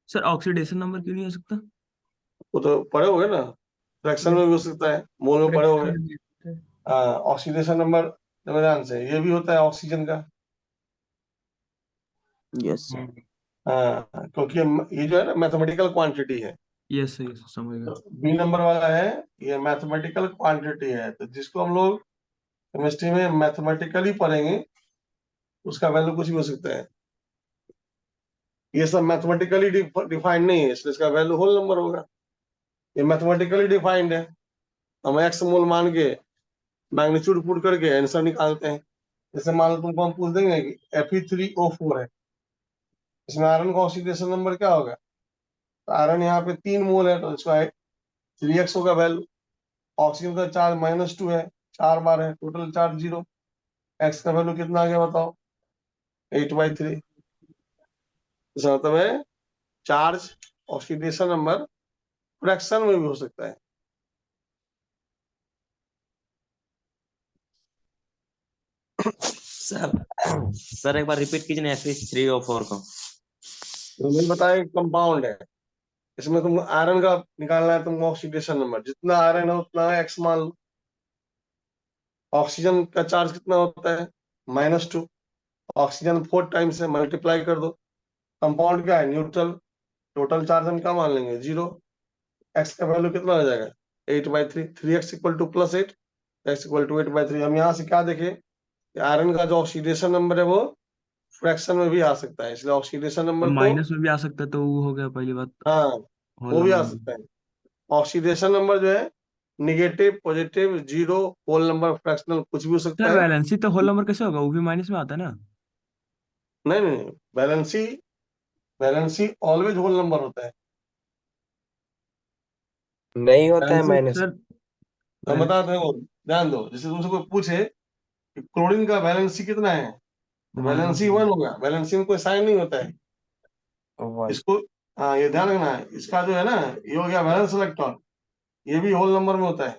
सर ऑक्सीडेशन नंबर क्यों नहीं हो सकता? वो तो पढ़े होगे ना, फ्रैक्शन में भी हो सकता है, मोल में पढ़े होगे। ऑक्सीडेशन नंबर ध्यान से, ये भी होता है ऑक्सीजन का। Yes sir. हाँ, क्योंकि ये जो है ना मैथमेटिकल क्वांटिटी है। यस सर, समझ गया। बी नंबर वाला है, ये मैथमेटिकल क्वांटिटी है, तो जिसको हम लोग केमिस्ट्री में मैथमेटिकली पढ़ेंगे उसका वैल्यू कुछ भी हो सकता है। ये सब मैथमेटिकली डिफाइंड नहीं है, इसलिए इसका वैल्यू होल नंबर होगा। ये मैथमेटिकली डिफाइंड है, हम एक्स मोल मान के मैग्नीट्यूड पुट करके आंसर निकालते हैं। जैसे मान लो तुमको हम पूछ देंगे कि Fe3O4 है, इसमें आयरन का ऑक्सीडेशन नंबर क्या होगा? तो आयरन यहाँ पे 3 मोल है, तो इसका 3x होगा वैल्यू। ऑक्सीजन का चार्ज -2 है, 4 बार है, टोटल चार्ज 0। एक्स का वैल्यू कितना आ गया बताओ? 8/3। इसका मतलब है चार्ज ऑक्सीडेशन नंबर फ्रैक्शन में भी हो सकता है। सर एक बार रिपीट कीजिए ना, Fe3O4 को। तो मैंने बताया कंपाउंड है, इसमें तुमको आयरन का निकालना है, तुमको ऑक्सीडेशन नंबर, जितना आयरन है उतना एक्स मान लो। ऑक्सीजन का चार्ज कितना होता है? -2। ऑक्सीजन 4 टाइम्स से मल्टीप्लाई कर दो। कंपाउंड क्या है? न्यूट्रल। टोटल चार्ज हम क्या मान लेंगे? 0। एक्स का वैल्यू कितना हो जाएगा? 8/3। 3x = +8, x = 8/3। हम यहाँ से क्या देखें? आयरन का जो ऑक्सीडेशन नंबर है वो फ्रैक्शन में भी आ सकता है, इसलिए ऑक्सीडेशन नंबर को, माइनस में भी आ सकता है, तो वो हो गया पहली बात। हाँ होल वो भी आ नंबर में। सकता है। ऑक्सीडेशन नंबर जो है negative, positive, 0, whole number, fractional, कुछ भी हो सकता सर है। वैलेंसी तो होल नंबर कैसे होगा? वो भी माइनस में आता है ना। नहीं नहीं, valency, valency always whole number होता है। नहीं होता है वैलेंसी माइनस। सर हम वैलेंसी बताते हैं, ध्यान दो। जैसे तुमसे कोई पूछे कि क्लोरीन का वैलेंसी कितना है, तो वैलेंसी 1 होगा। वैलेंसी में कोई साइन नहीं होता है। इसको, हाँ ये ध्यान रखना है। इसका जो है ना, ये हो गया वैलेंस इलेक्ट्रॉन, ये भी होल नंबर में होता है।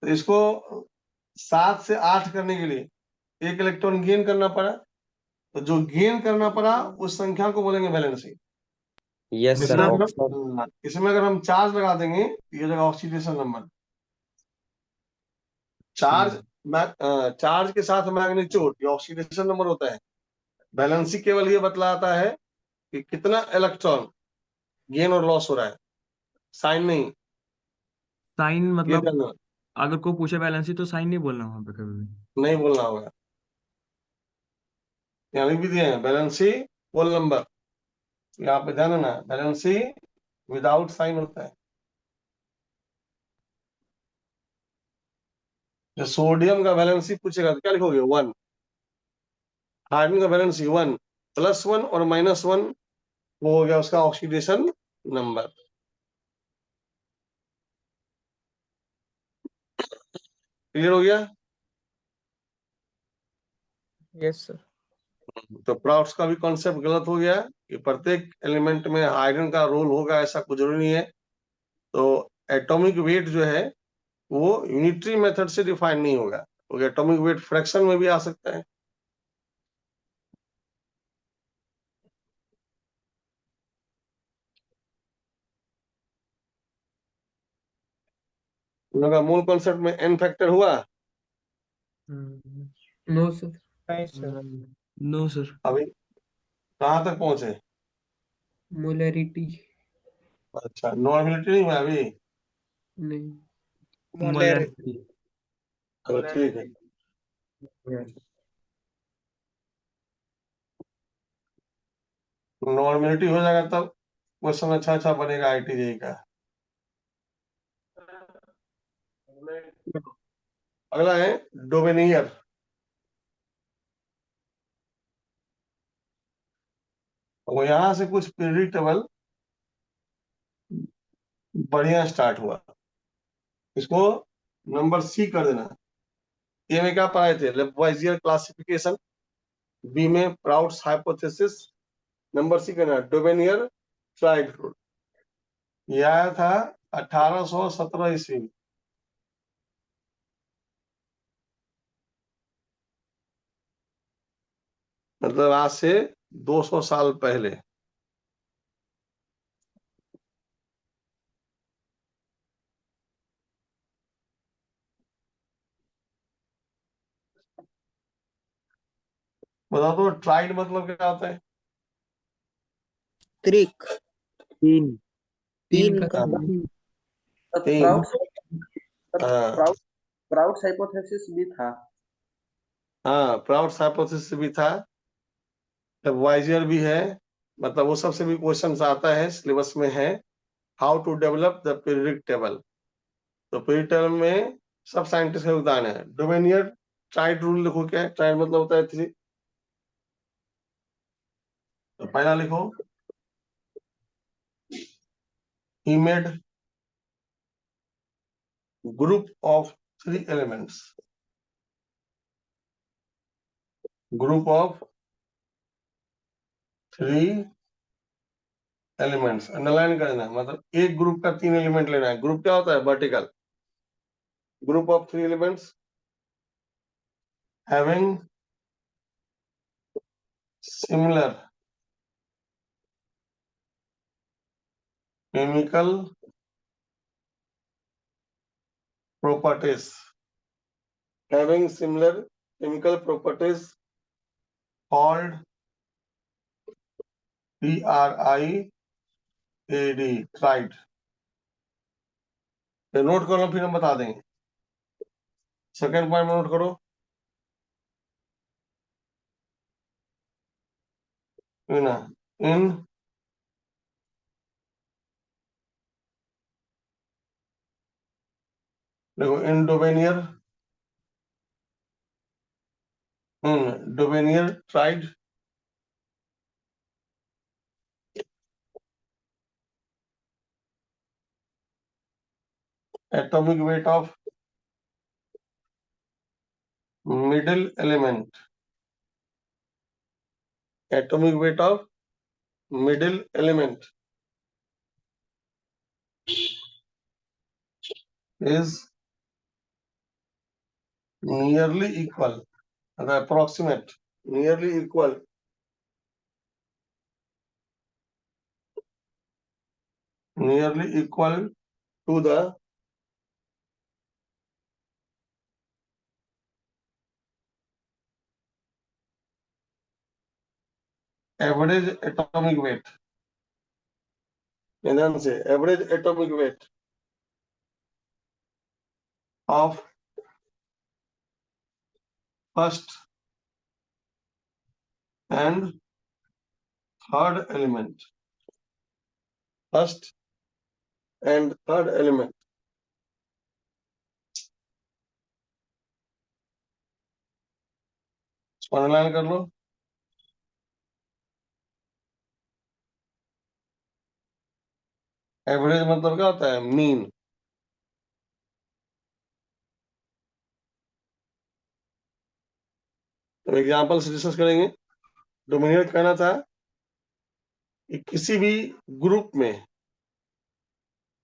तो इसको 7 से 8 करने के लिए 1 इलेक्ट्रॉन गेन करना पड़ा, तो जो गेन करना पड़ा उस संख्या को बोलेंगे वैलेंसी। Yes sir. इसमें अगर हम चार्ज लगा देंगे तो ये जगह ऑक्सीडेशन नंबर। चार्ज, चार्ज के साथ मैग्नीट्यूड, ये ऑक्सीडेशन नंबर होता है। वैलेंसी केवल ये बतलाता है कि कितना इलेक्ट्रॉन गेन और लॉस हो रहा है, साइन नहीं। साइन ये मतलब ध्यान रखना, अगर कोई पूछे बैलेंस शीट तो साइन नहीं बोलना वहां पे कभी भी। नहीं बोलना होगा। यहाँ लिख भी दिए हैं बैलेंस शीट होल नंबर, यहाँ पे ध्यान देना, बैलेंस शीट विदाउट साइन होता है। जो सोडियम का बैलेंस शीट पूछेगा तो क्या लिखोगे? 1। हाइड्रोजन का बैलेंस शीट 1, +1 और -1 वो हो गया उसका ऑक्सीडेशन नंबर। क्लियर हो गया? Yes sir. तो प्राउड्स का भी कॉन्सेप्ट गलत हो गया कि प्रत्येक एलिमेंट में हाइड्रोजन का रोल होगा, ऐसा कुछ जरूरी नहीं है। तो एटॉमिक वेट जो है वो यूनिटरी मेथड से डिफाइन नहीं होगा, क्योंकि एटॉमिक वेट फ्रैक्शन में भी आ सकता है। उन लोगों का मूल कॉन्सेप्ट में एन फैक्टर हुआ। No sir. नहीं सर। No sir. अभी कहाँ तक पहुंचे? मोलैरिटी अच्छा, नॉर्मेलिटी नहीं हुआ अभी। नहीं। मोलैरिटी। चलो ठीक है। नॉर्मेलिटी हो जाएगा तब क्वेश्चन अच्छा अच्छा बनेगा आईटीजेई का। अगला है डोवेनियर। वो यहां से कुछ प्रिडिक्टेबल बढ़िया स्टार्ट हुआ, इसको नंबर सी कर देना। ए में क्या पढ़ाए थे? लेबवाइजियर क्लासिफिकेशन, बी में प्राउड्स हाइपोथेसिस, नंबर सी करना डोवेनियर ट्राइड रूल। ये आया था 1817 ईस्वी में। मतलब आज से 200 साल पहले। बता दो ट्राइड मतलब क्या होता है? त्रिक। तीन। तीन तीन का का। तीन। तीन। प्राउड्स हाँ प्राउड्स हाइपोथेसिस भी था। हाँ, प्राउड्स हाइपोथेसिस भी था, लेबवाइजियर भी है। मतलब वो सबसे भी क्वेश्चन आता है, सिलेबस में है। How to develop the periodic table. तो पीरियड टेबल में सब साइंटिस्ट का योगदान है। डोवेनियर ट्राइड रूल लिखो, क्या है ट्राइड मतलब? होता है 3। तो पहला लिखो, he made group of 3 elements, group of 3 elements underline करना। मतलब एक ग्रुप का 3 एलिमेंट लेना है। ग्रुप क्या होता है? Vertical. Group of 3 elements having similar chemical properties, having similar chemical properties called TRIAD, tried। तो नोट करो, फिर हम बता देंगे। सेकंड पॉइंट में नोट करो, इन देखो, इन डोवेनियर tried atomic weight of middle element, atomic weight of middle element is nearly equal, the approximate, nearly equal to the average atomic weight ध्यान से, average atomic weight of first and third element, first and third element. Underline कर लो। Average मतलब क्या होता है? Mean. तो example से discuss करेंगे। डोमिनेट कहना था कि किसी भी ग्रुप में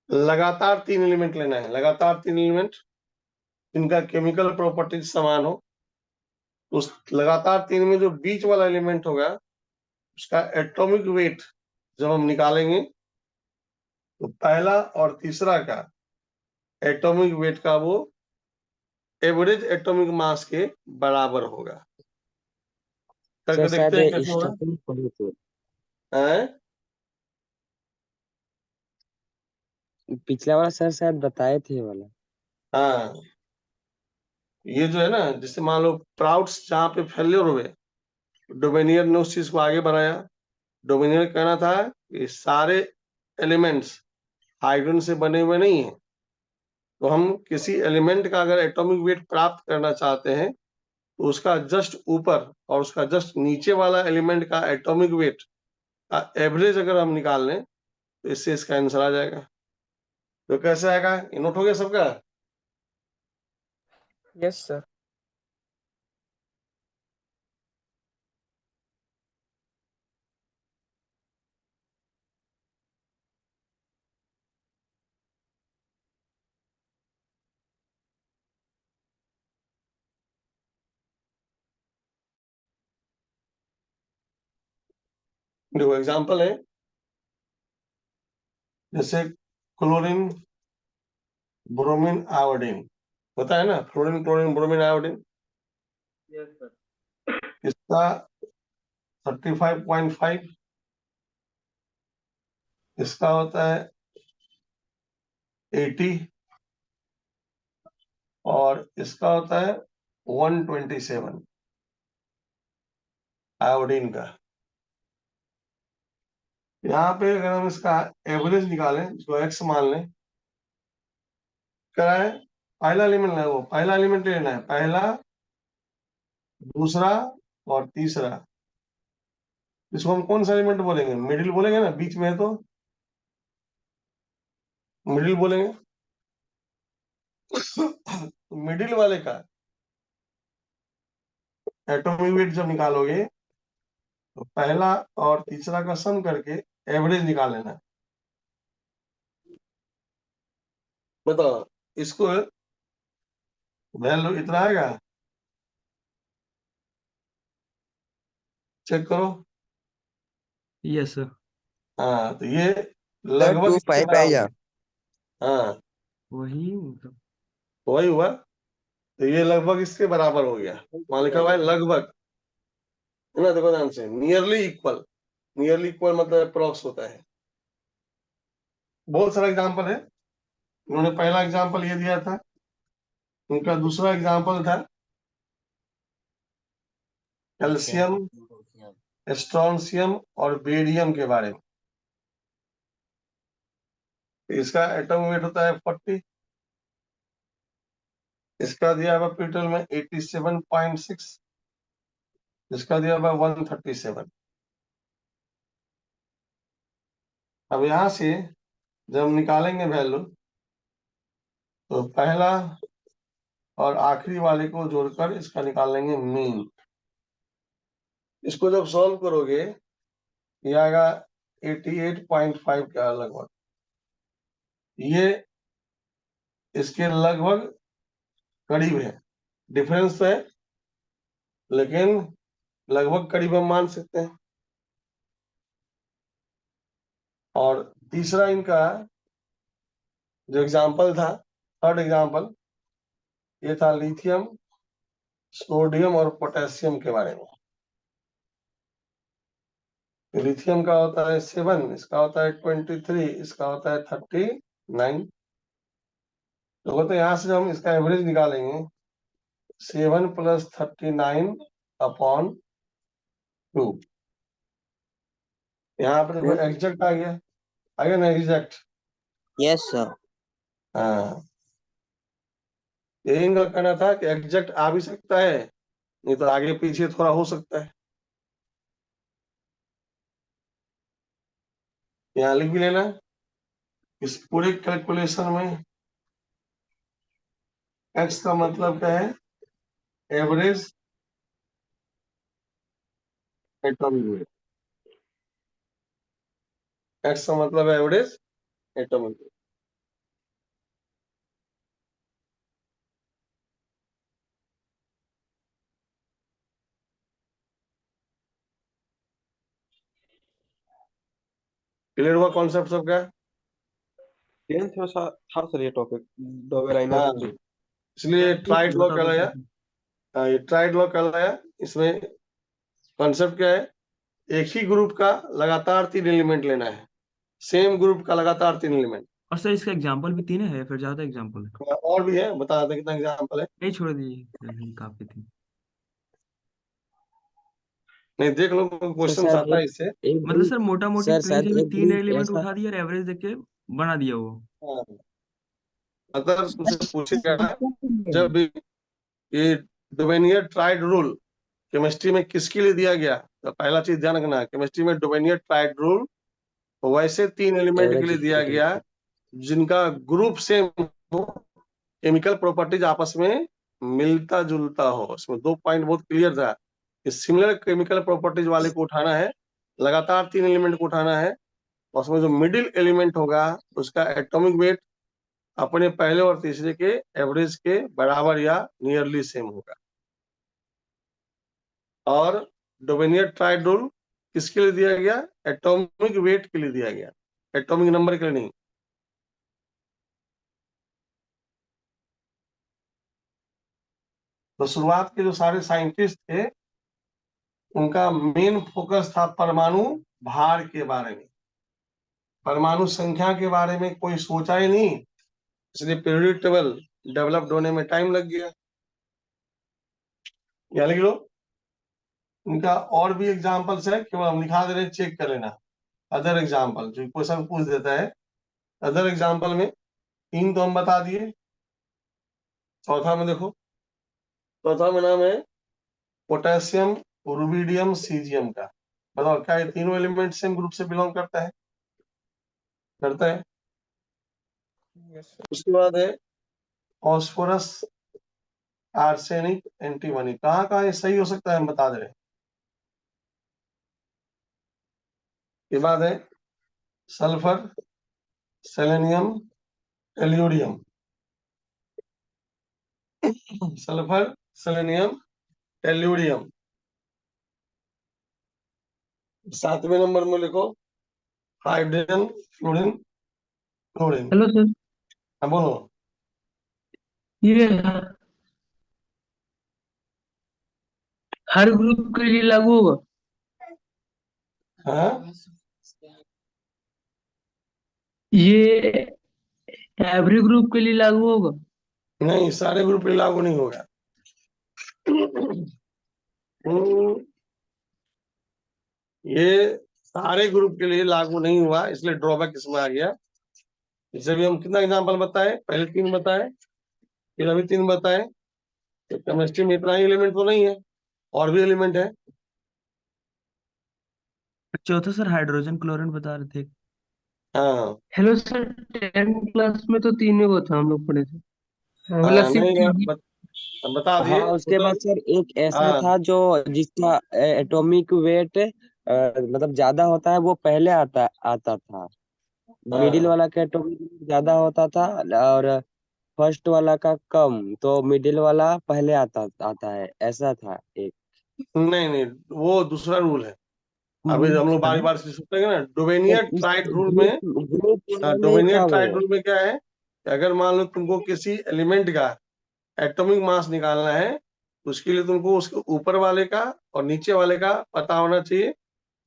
लगातार 3 एलिमेंट लेना है, लगातार 3 एलिमेंट जिनका केमिकल प्रॉपर्टीज समान हो। उस लगातार 3 में जो बीच वाला एलिमेंट होगा उसका एटॉमिक वेट जब हम निकालेंगे तो पहला और तीसरा का एटॉमिक वेट का वो एवरेज एटॉमिक मास के बराबर होगा। करके सर देखते शायद हैं कैसे होगा। स्टार्टिंग पढ़े थे, हैं? पिछला वाला सर शायद बताए थे ये वाला। हाँ, ये जो है ना, जैसे मान लो प्राउड्स जहाँ पे फेल्योर हुए, डोमेनियर ने उस चीज को आगे बढ़ाया। डोमिनियर कहना था कि सारे एलिमेंट्स हाइड्रोजन से बने हुए नहीं है, तो हम किसी एलिमेंट का अगर एटॉमिक वेट प्राप्त करना चाहते हैं तो उसका जस्ट ऊपर और उसका जस्ट नीचे वाला एलिमेंट का एटॉमिक वेट का एवरेज अगर हम निकाल लें तो इससे इसका आंसर आ जाएगा। तो कैसे आएगा? ये नोट हो गया सबका? Yes sir. देखो एग्जांपल है, जैसे क्लोरीन ब्रोमीन आयोडीन होता है ना, fluorine chlorine bromine iodine. Yes sir. इसका 35.5, इसका होता है 80 और इसका होता है 127 आयोडीन का। यहाँ पे अगर हम इसका एवरेज निकालें, इसको एक्स मान लें, क्या है? पहला एलिमेंट लेना है, वो पहला एलिमेंट लेना है, पहला दूसरा और तीसरा। इसको हम कौन सा एलिमेंट बोलेंगे? मिडिल बोलेंगे ना, बीच में है तो मिडिल बोलेंगे। मिडिल वाले का एटॉमिक वेट जब निकालोगे तो पहला और तीसरा का सम करके एवरेज निकाल लेना है। बताओ, इसको वैल्यू इतना आएगा, चेक करो। Yes sir. हाँ, तो ये सर लगभग टू इसके पाई बराबर आएगा। है। हाँ, वही मतलब। वही हुआ। तो ये लगभग इसके बराबर हो गया। वहां लिखा हुआ है लगभग, है ना? देखो ध्यान से, नियरली इक्वल। नियरली इक्वल मतलब अप्रॉक्स होता है। बहुत सारा एग्जांपल है। उन्होंने पहला एग्जांपल ये दिया था, उनका दूसरा एग्जांपल था कैल्शियम, स्ट्रोंशियम और बेरियम के बारे में। इसका एटम वेट होता है 40, इसका दिया हुआ पीटल में 87.6, इसका दिया हुआ 137। अब यहां से जब हम निकालेंगे वैल्यू तो पहला और आखिरी वाले को जोड़कर इसका निकाल लेंगे मीन। इसको जब सॉल्व करोगे ये आएगा 88.5 का लगभग। ये इसके लगभग करीब है, डिफरेंस है लेकिन लगभग करीब हम मान सकते हैं। और तीसरा इनका जो एग्जाम्पल था, थर्ड एग्जाम्पल, ये था लिथियम, सोडियम और पोटेशियम के बारे में। लिथियम का होता है 7, इसका होता है 23, इसका होता है 39। तो यहाँ से हम इसका एवरेज निकालेंगे 7 + 39/2। यहाँ पर देखो एग्जैक्ट आ गया ना एग्जैक्ट। Yes sir. हाँ, यही इनका कहना था कि एग्जैक्ट आ भी सकता है, नहीं तो आगे पीछे थोड़ा हो सकता है। यहाँ लिख भी लेना, इस पूरे कैलकुलेशन में एक्स का मतलब क्या है, एवरेज एटॉमिक वेट। एक्स का मतलब है एवरेज एटॉमिक वेट। क्लियर हुआ कॉन्सेप्ट सबका? 10th में था सर ये टॉपिक, डोबेराइनर हाँ, थ्योरी। इसलिए ट्राइड लॉ बता दो कहलाया। सर। हाँ, ये ट्राइड लॉ कहलाया। इसमें कॉन्सेप्ट क्या है, एक ही ग्रुप का लगातार 3 एलिमेंट लेना है, सेम ग्रुप का लगातार 3 एलिमेंट। और सर इसका एग्जाम्पल भी 3 है या फिर ज्यादा एग्जाम्पल है? और भी है, बता दें कितना एग्जाम्पल है। नहीं छोड़ दीजिए, काफी थी। नहीं, देख लो तो क्वेश्चन सर आता है इससे। एक मतलब ग्रुप सर मोटा मोटी सर शायद प्रिंसिपल में एक 3 ग्रुप एलिमेंट ऐसा उठा दिया और एवरेज देके बना दिया वो। हाँ, अगर तुमसे पूछेगा जब भी ये डोबेनियर ट्राइड रूल केमिस्ट्री में किसके लिए दिया गया, तो पहला चीज ध्यान रखना, केमिस्ट्री में डोबेनियर ट्राइड रूल वैसे 3 एलिमेंट के एवरेज लिए दिया गया जिनका ग्रुप सेम हो, केमिकल प्रॉपर्टीज आपस में मिलता जुलता हो। इसमें 2 पॉइंट बहुत क्लियर था कि सिमिलर केमिकल प्रॉपर्टीज वाले को उठाना है, लगातार 3 एलिमेंट को उठाना है, और उसमें जो मिडिल एलिमेंट होगा उसका एटॉमिक वेट अपने पहले और तीसरे के एवरेज के बराबर या नियरली सेम होगा। और डोबेनियर ट्राइड रूल किसके लिए दिया गया, एटॉमिक वेट के लिए दिया गया, एटॉमिक नंबर के लिए नहीं। तो शुरुआत के जो सारे साइंटिस्ट थे उनका मेन फोकस था परमाणु भार के बारे में, परमाणु संख्या के बारे में कोई सोचा ही नहीं, इसलिए पीरियोडिक टेबल डेवलप्ड होने में टाइम लग गया। या लिख लो, इनका और भी एग्जांपल्स है, केवल हम लिखा दे रहे हैं, चेक कर लेना। अदर एग्जांपल जो क्वेश्चन पूछ देता है, अदर एग्जांपल में 3 तो हम बता दिए। चौथा में देखो, चौथा में नाम है पोटेशियम, रुबिडियम, सीजियम का। बताओ क्या ये तीनों एलिमेंट सेम ग्रुप से बिलोंग करता है? करता है। उसके बाद है फॉस्फोरस, आर्सेनिक, एंटीमनी। कहाँ कहाँ ये सही हो सकता है हम बता दे रहे हैं। के बाद है sulphur, selenium, tellurium. Sulphur, selenium, tellurium. 7वें नंबर में लिखो hydrogen, fluorine, chlorine. Hello sir, हाँ बोलो। ये हर ग्रुप के लिए लागू होगा? हाँ, ये एवरी ग्रुप के लिए लागू होगा? नहीं, सारे ग्रुप पे लागू नहीं होगा। ये सारे ग्रुप के लिए लागू नहीं हुआ, इसलिए ड्रॉबैक इसमें आ गया। इससे भी हम कितना एग्जांपल बताए, पहले 3 बताए, फिर अभी 3 बताए। तो केमिस्ट्री में इतना ही एलिमेंट तो नहीं है, और भी एलिमेंट है। चौथा सर हाइड्रोजन क्लोरीन बता रहे थे। हाँ हेलो सर, 10th क्लास में तो तीनों को था हम लोग पढ़े थे। हाँ, मतलब हाँ, सिर्फ नहीं बता हाँ दिए उसके बाद सर एक ऐसा हाँ था जो जिसका एटॉमिक वेट मतलब ज्यादा होता है वो पहले आता आता था, मिडिल हाँ, वाला का एटॉमिक वेट ज्यादा होता था और फर्स्ट वाला का कम, तो मिडिल वाला पहले आता आता है, ऐसा था एक। नहीं नहीं, वो दूसरा रूल है। वो अभी रूल हम लोग क्या बार है? बार से सुनेंगे ना, सर डोबेनियर इस ट्राइड रूल में। ग्रुप ग्रुप वाला नहीं डोबेनियर था वो। ट्राइड रूल में क्या है कि अगर मान लो तुमको किसी एलिमेंट का एटॉमिक मास निकालना है, तो उसके लिए तुमको उसके ऊपर वाले का और नीचे वाले का पता होना चाहिए,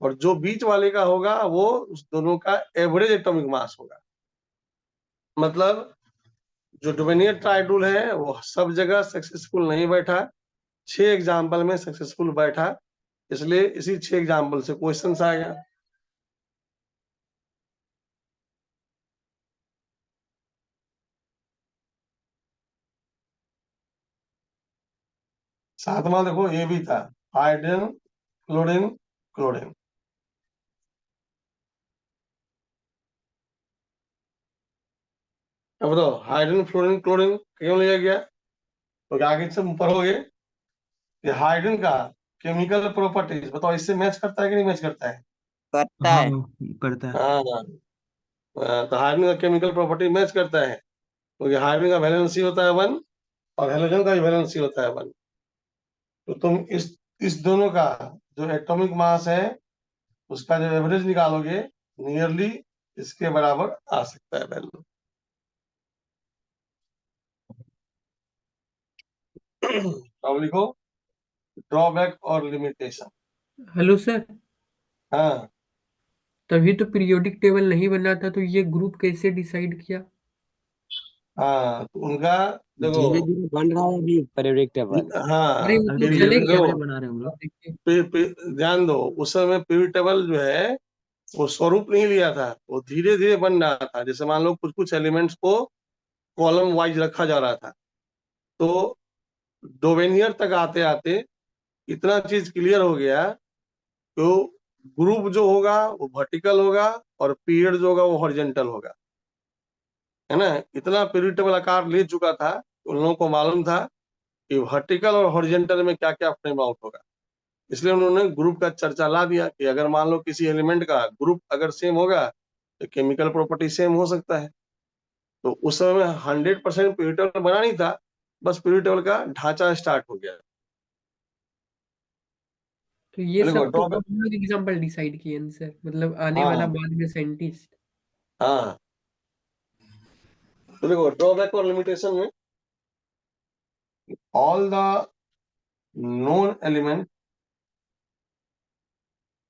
और जो बीच वाले का होगा वो उस दोनों का एवरेज एटॉमिक मास होगा। मतलब जो डोवेनियर ट्राइडूल है वो सब जगह सक्सेसफुल नहीं बैठा, 6 एग्जाम्पल में सक्सेसफुल बैठा, इसलिए इसी 6 एग्जाम्पल से क्वेश्चन आ गया। सातवां देखो ये भी था, हाइड्रोजन क्लोरीन क्लोरीन। अब बताओ हाइड्रोजन फ्लोरीन क्लोरीन क्यों लिया गया? तो आगे से पढ़ोगे कि हाइड्रोजन का केमिकल प्रॉपर्टीज बताओ, इससे मैच करता है कि नहीं मैच करता है? करता हाँ है। करता है। हाँ तो हाइड्रोजन का केमिकल प्रॉपर्टी मैच करता है, क्योंकि हाइड्रोजन का वैलेंसी होता है 1 और हेलोजन का भी वैलेंसी होता है 1। तो तुम इस दोनों का जो एटॉमिक मास है उसका जब एवरेज निकालोगे नियरली इसके बराबर आ सकता है वैल्यू। अब लिखो ड्रॉबैक और लिमिटेशन। हेलो सर, हाँ तभी तो पीरियोडिक टेबल नहीं बना था, तो ये ग्रुप कैसे डिसाइड किया? हाँ तो उनका देखो धीरे धीरे बन रहा है अभी पीरियोडिक टेबल। अरे हाँ वो अभी तो धीरे चले धीरे गया। टेबल ही देखो बना रहे हैं हम लोग। देखिए, ध्यान दो, उस समय पीरियड टेबल जो है वो स्वरूप नहीं लिया था, वो धीरे धीरे बन रहा था। जैसे मान लो कुछ कुछ एलिमेंट्स को कॉलम वाइज रखा जा रहा था, तो डोवेनियर तक आते आते इतना चीज क्लियर हो गया, तो ग्रुप जो होगा वो वर्टिकल होगा और पीरियड जो होगा वो हॉरिजॉन्टल होगा, है ना। इतना पीरियड टेबल आकार ले चुका था, उन लोगों को मालूम था कि वर्टिकल और हॉरिजॉन्टल में क्या क्या फ्रेम आउट होगा। इसलिए उन्होंने ग्रुप का चर्चा ला दिया कि अगर मान लो किसी एलिमेंट का ग्रुप अगर सेम होगा तो केमिकल प्रॉपर्टी सेम हो सकता है। तो उस समय 100% पीरियड टेबल बना नहीं था, बस पीरियड टेबल का ढांचा स्टार्ट हो गया। तो ये देखो सब तो ड्रॉबैक, हम लोग एग्जाम्पल डिसाइड किए हैं सर, मतलब आने वाला हाँ बाद में साइंटिस्ट। हाँ तो देखो ड्रॉबैक और लिमिटेशन में all the known element,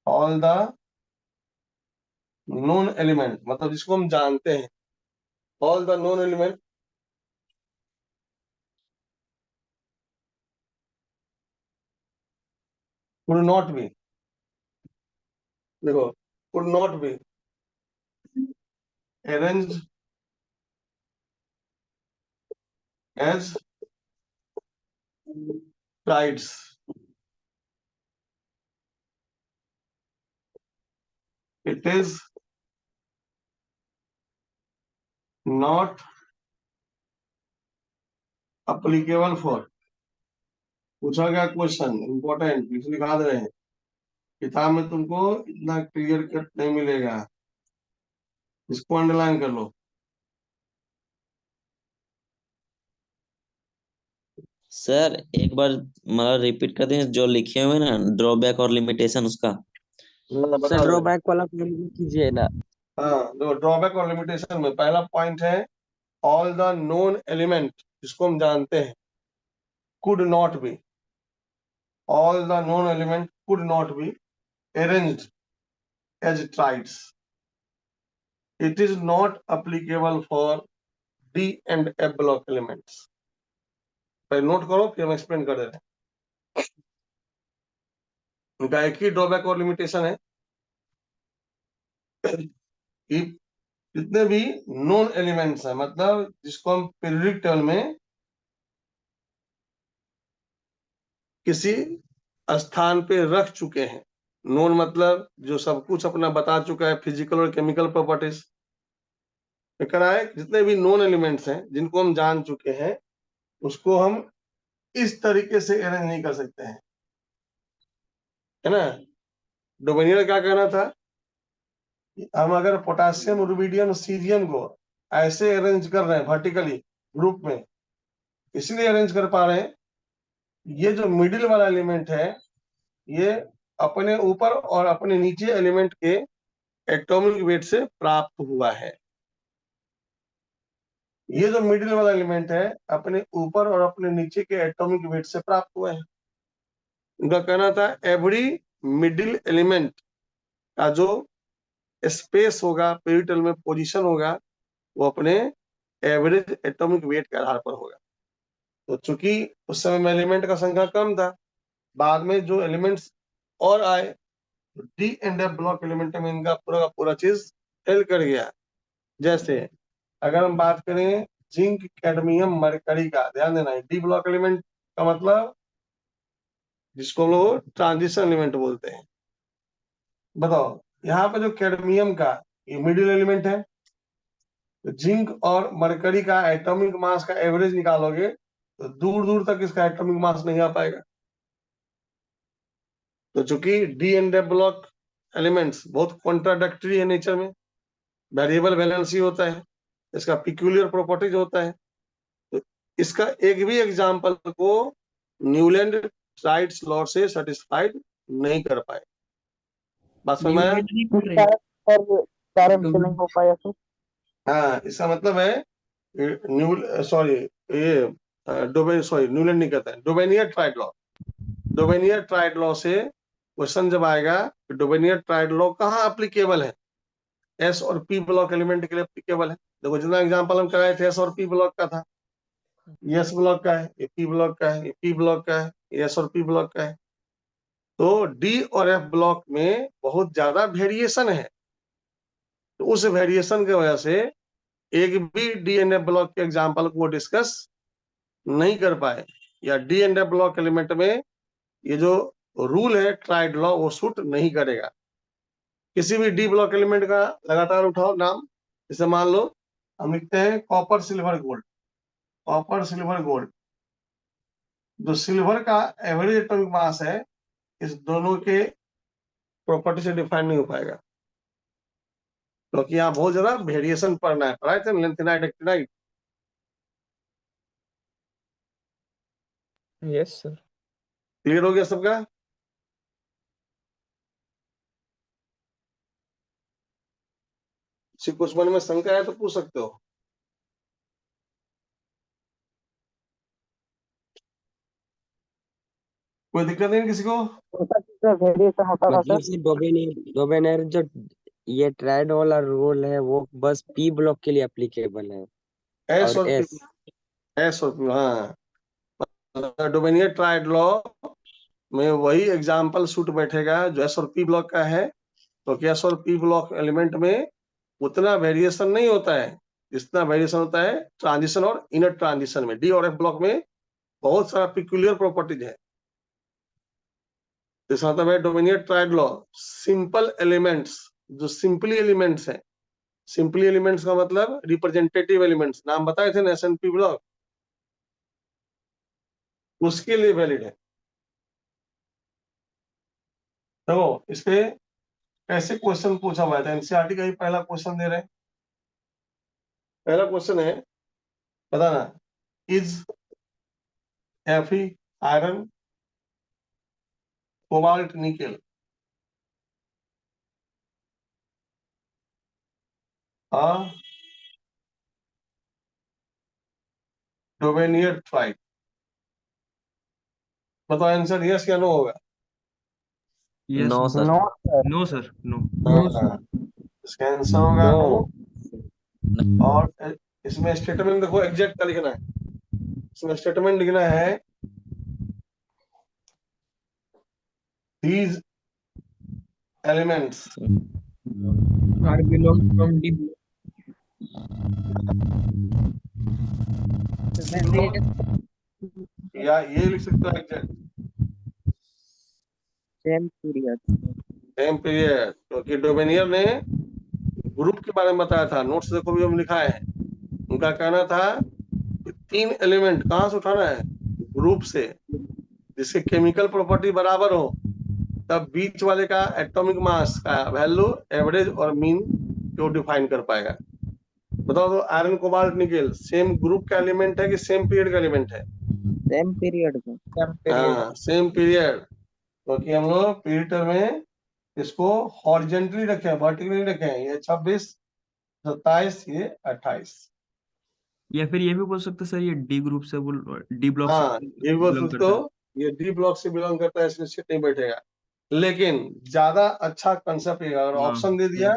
all the known element मतलब जिसको हम जानते हैं, all the known element could not be, देखो could not be arranged as tides, it is not applicable for, पूछा गया क्वेश्चन इंपॉर्टेंट, इसलिए लिखा दे रहे हैं, किताब में तुमको इतना क्लियर कट नहीं मिलेगा, इसको अंडरलाइन कर लो। सर एक बार मतलब रिपीट कर दें जो लिखे हुए हैं ना ड्रॉबैक और लिमिटेशन उसका। बता सर दे रहे हैं। ड्रॉबैक वाला काम कीजिए ना। हाँ देखो ड्रॉबैक और लिमिटेशन में पहला पॉइंट है ऑल द नोन एलिमेंट, जिसको हम जानते हैं, could not be, all the known element could not be arranged as triads. It is not applicable for D and F block elements. पहले नोट करो फिर हम एक्सप्लेन कर दे रहे हैं। उनका एक ही ड्रॉबैक और लिमिटेशन है कि जितने भी नोन एलिमेंट्स हैं, मतलब जिसको हम पीरियोडिक टेबल में किसी स्थान पे रख चुके हैं, नोन मतलब जो सब कुछ अपना बता चुका है, फिजिकल और केमिकल प्रॉपर्टीज करा है, जितने भी नोन एलिमेंट्स हैं जिनको हम जान चुके हैं उसको हम इस तरीके से अरेंज नहीं कर सकते हैं, है ना। डोवेनियर क्या कहना था, हम अगर पोटासियम रुबिडियम सीरियम को ऐसे अरेंज कर रहे हैं वर्टिकली ग्रुप में, इसलिए अरेंज कर पा रहे हैं, ये जो मिडिल वाला एलिमेंट है ये अपने ऊपर और अपने नीचे एलिमेंट के एटॉमिक वेट से प्राप्त हुआ है। ये जो मिडिल वाला एलिमेंट है अपने ऊपर और अपने नीचे के एटॉमिक वेट से प्राप्त हुआ है। उनका कहना था एवरी मिडिल एलिमेंट का जो स्पेस होगा, पेरिटल में पोजीशन होगा, वो अपने एवरेज एटॉमिक वेट के आधार पर होगा। तो चूंकि उस समय में एलिमेंट का संख्या कम था, बाद में जो एलिमेंट्स और आए, तो D and F block element में इनका पूरा का पूरा चीज फेल कर गया। जैसे अगर हम बात करें जिंक, कैडमियम, मरकरी का, ध्यान देना है, डी ब्लॉक एलिमेंट का मतलब जिसको हम लोग ट्रांजिशन एलिमेंट बोलते हैं। बताओ यहाँ पे जो कैडमियम का ये मिडिल एलिमेंट है, तो जिंक और मरकरी का एटॉमिक मास का एवरेज निकालोगे तो दूर दूर तक इसका एटॉमिक मास नहीं आ पाएगा। तो चूंकि D and F block elements बहुत कॉन्ट्राडक्टरी है नेचर में, वेरिएबल वैलेंसी होता है, इसका पिक्यूलियर प्रॉपर्टीज होता है, तो इसका एक भी एग्जाम्पल को न्यूलैंड राइट्स लॉ से सेटिस्फाइड नहीं कर पाए। बात समझ में आया? कारण से नहीं हो पाया तो हाँ, इसका मतलब है न्यूलैंड नहीं कहता है, डोबेनियर ट्राइड लॉ। डोबेनियर ट्राइड लॉ से क्वेश्चन जब आएगा कि डोबेनियर ट्राइड लॉ कहाँ एप्लीकेबल है, एस और पी ब्लॉक एलिमेंट के लिए एप्लीकेबल है। देखो जितना एग्जांपल हम कराए थे एस और पी ब्लॉक का था, ये एस ब्लॉक का है, ये पी ब्लॉक का है, ये पी ब्लॉक का है, ये एस और पी ब्लॉक का है। तो डी और एफ ब्लॉक में बहुत ज्यादा वेरिएशन है, तो उस वेरिएशन की वजह से एक भी डी एंड एफ ब्लॉक के एग्जाम्पल को डिस्कस नहीं कर पाए, या D and F block element में ये जो रूल है ट्राइड लॉ वो सूट नहीं करेगा। किसी भी डी ब्लॉक एलिमेंट का लगातार उठाओ नाम, जैसे मान लो हम लिखते हैं copper, silver, gold. Copper, silver, gold, जो सिल्वर का एवरेज एटॉमिक मास है इस दोनों के प्रॉपर्टी से डिफाइन नहीं हो पाएगा, क्योंकि यहाँ बहुत ज्यादा वेरिएशन पढ़ना है। पढ़ाए थे lanthanide, actinide. Yes sir. Clear हो गया सबका? किसी कुछ मन में शंका है तो पूछ सकते हो। कोई दिक्कत नहीं किसी को? वेरिएशन होता था मतलब सर। से डोबेनियर जो ये ट्राइड वाला रूल है वो बस पी ब्लॉक के लिए एप्लीकेबल है एस और और एस। पी, एस और पी, हाँ। डोबेनियर ट्राइड लॉ में वही एग्जाम्पल सूट बैठेगा जो एस और पी ब्लॉक का है, क्योंकि एस और पी ब्लॉक एलिमेंट में उतना वेरिएशन नहीं होता है जितना वेरिएशन होता है ट्रांजिशन और इनर ट्रांजिशन में। डी और एफ ब्लॉक में बहुत सारा पिक्यूलियर प्रॉपर्टीज है। इसका मतलब है डोमिनियर ट्राइड लॉ सिंपल एलिमेंट्स, जो सिंपली एलिमेंट्स हैं, सिंपली एलिमेंट्स का मतलब रिप्रेजेंटेटिव एलिमेंट्स, नाम बताए थे ना एस एंड पी ब्लॉक, उसके लिए वैलिड है। तो इस पे कैसे क्वेश्चन पूछा हुआ था, एनसीईआरटी का ही पहला क्वेश्चन दे रहे हैं। पहला क्वेश्चन है, बताना, is Fe iron, cobalt, nickel Dobereiner triad. बताओ आंसर यस या नो होगा? Yes no sir. No sir, no. हाँ, इसका आंसर होगा नो। नो। और इसमें स्टेटमेंट देखो एग्जैक्ट क्या लिखना है, इसमें स्टेटमेंट लिखना है these elements are belong from d block. या ये लिख सकते हो exact same period. Same period, क्योंकि डोमेनियर ने ग्रुप के बारे में बताया था, नोट्स देखो भी हम लिखा है। उनका कहना था कि 3 एलिमेंट कहाँ से उठाना है, ग्रुप से, जिसके केमिकल प्रॉपर्टी बराबर हो, तब बीच वाले का एटॉमिक मास का वैल्यू, एवरेज और मीन को डिफाइन कर पाएगा। बताओ तो iron, cobalt, nickel same group का एलिमेंट है कि सेम पीरियड का एलिमेंट है? सेम पीरियड का। हाँ, सेम पीरियड, क्योंकि हम लोग पीरियड में इसको हॉरिजेंटली रखे हैं, वर्टिकली नहीं रखे हैं। ये 26, 27, ये 28। या फिर ये भी बोल सकते सर ये डी ग्रुप से डी ब्लॉक हाँ, से ये भी बोल belong सकते करता है। हो, ये डी ब्लॉक से बिलोंग करता है, इसलिए नहीं बैठेगा। लेकिन ज्यादा अच्छा कंसेप्ट ये अगर हाँ ऑप्शन दे दिया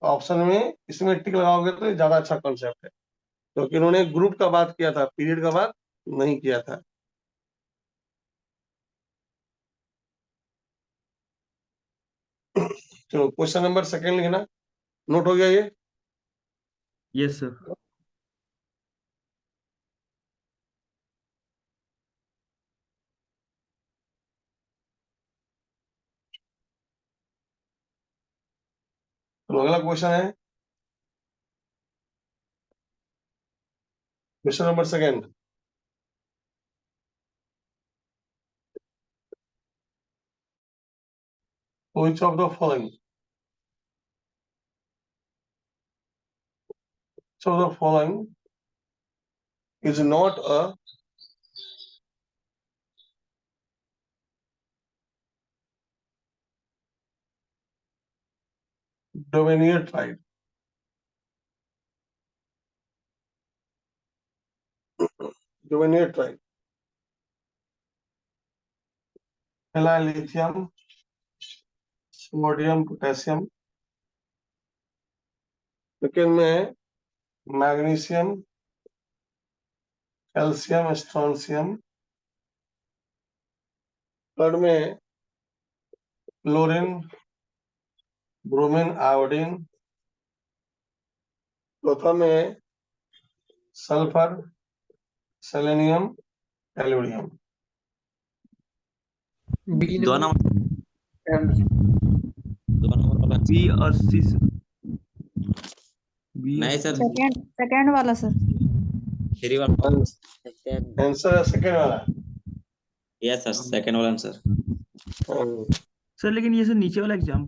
ऑप्शन में इसमें टिक लगाओगे तो ये ज्यादा अच्छा कंसेप्ट है, क्योंकि इन्होंने ग्रुप का बात किया था, पीरियड का बात नहीं किया था। चलो क्वेश्चन नंबर सेकंड लिखना, नोट हो गया ये? Yes sir. तो अगला क्वेश्चन है question number second. Which of the following? So the following is not a Dominion tribe. Dominion tribe. पहला है लिथियम, सोडियम, पोटेशियम। सेकेंड में है मैग्नीशियम, कैल्शियम, स्ट्रोंशियम। थर्ड में है क्लोरीन, ब्रोमीन, आयोडीन। चौथा में है सल्फर, सेलेनियम, एल्यूमिनियम। बी दो नंबर। नंबर वाला बी और सी बी नहीं सर, सेकंड सेकंड वाला सर। 3 वाला। आंसर है सेकेंड वाला। यस सर, सेकंड वाला आंसर। सर, लेकिन ये सर नीचे वाला एग्जाम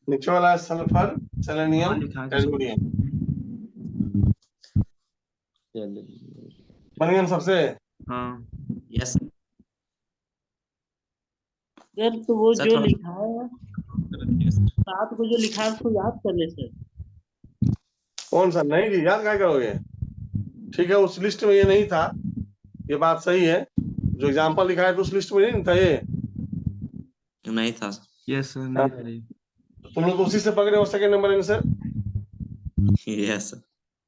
नीचे वाला है सल्फर, हाँ सेलेनियम, लिखा है सर। एल्यूमिनियम। बन गया ना सबसे? हाँ यस सर तो वो सर, जो थोड़ा लिखा है 7 को जो लिखा है उसको याद कर ले सर। कौन सा? नहीं जी, याद क्या करोगे? ठीक है, उस लिस्ट में ये नहीं था, ये बात सही है। जो एग्जाम्पल लिखा है तो उस लिस्ट में नहीं था ये। नहीं था। यस सर, नहीं था ये। तुम लोग तो उसी से पकड़े हो सेकेंड नंबर आंसर। यस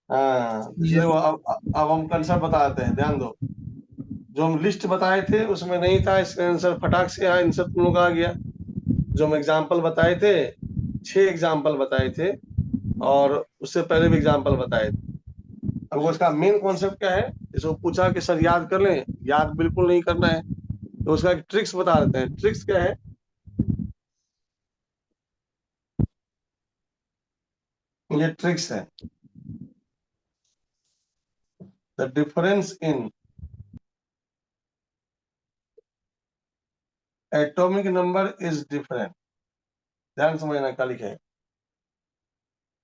हाँ, देखो अब हम कंसेप्ट बताते हैं, ध्यान दो। जो हम लिस्ट बताए थे उसमें नहीं था, इसका आंसर फटाक से आंसर तुम लोग आ गया। जो हम एग्जाम्पल बताए थे, 6 एग्जाम्पल बताए थे और उससे पहले भी एग्जाम्पल बताए थे। अब उसका मेन कॉन्सेप्ट क्या है? इसको पूछा कि सर याद कर लें, याद बिल्कुल नहीं करना है, तो उसका एक ट्रिक्स बता देते हैं। ट्रिक्स क्या है? ये ट्रिक्स है। The difference in atomic number is different. ध्यान समझना क्या लिखे है।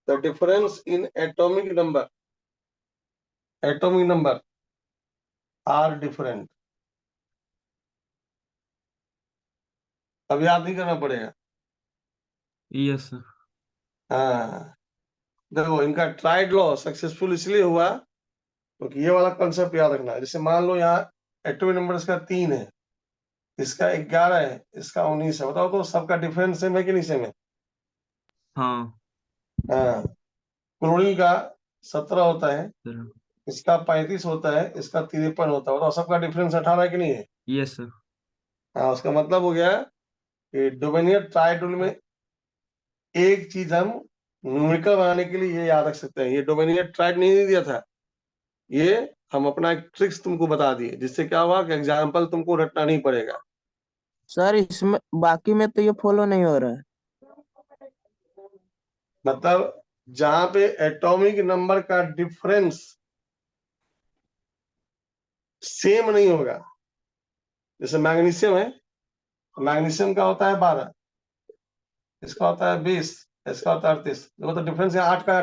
The difference in atomic number are different. अब याद नहीं करना पड़ेगा। Yes sir. हाँ, देखो इनका ट्राइड लॉ सक्सेसफुल इसलिए हुआ क्योंकि ये वाला कंसेप्ट याद रखना। जैसे मान लो यहाँ एटॉमिक नंबर इसका 3 है, इसका 11 है, इसका 19 है। बताओ तो सबका डिफरेंस सेम है कि नहीं सेम है? हाँ हाँ, क्लोरीन का 17 होता है, सर। इसका 35 होता है, इसका 53 होता है। बताओ सबका डिफरेंस 18 है कि नहीं है? Yes sir. हाँ, उसका मतलब हो गया कि डोमिनियन ट्राइडल में एक चीज हम न्यूमेरिकल बनाने के लिए ये याद रख सकते हैं। ये डोमिनियन ट्राइड नहीं दिया था, ये हम अपना एक ट्रिक्स तुमको बता दिए, जिससे क्या हुआ कि एग्जाम्पल तुमको रटना नहीं पड़ेगा। सर इसमें बाकी में तो ये फॉलो नहीं हो रहा है। मतलब जहां पे एटॉमिक नंबर का डिफरेंस सेम नहीं होगा, जैसे मैग्नीशियम है, मैग्नीशियम का होता है 12, इसका होता है 20, इसका होता है 38। देखो तो डिफरेंस है 8 का 18।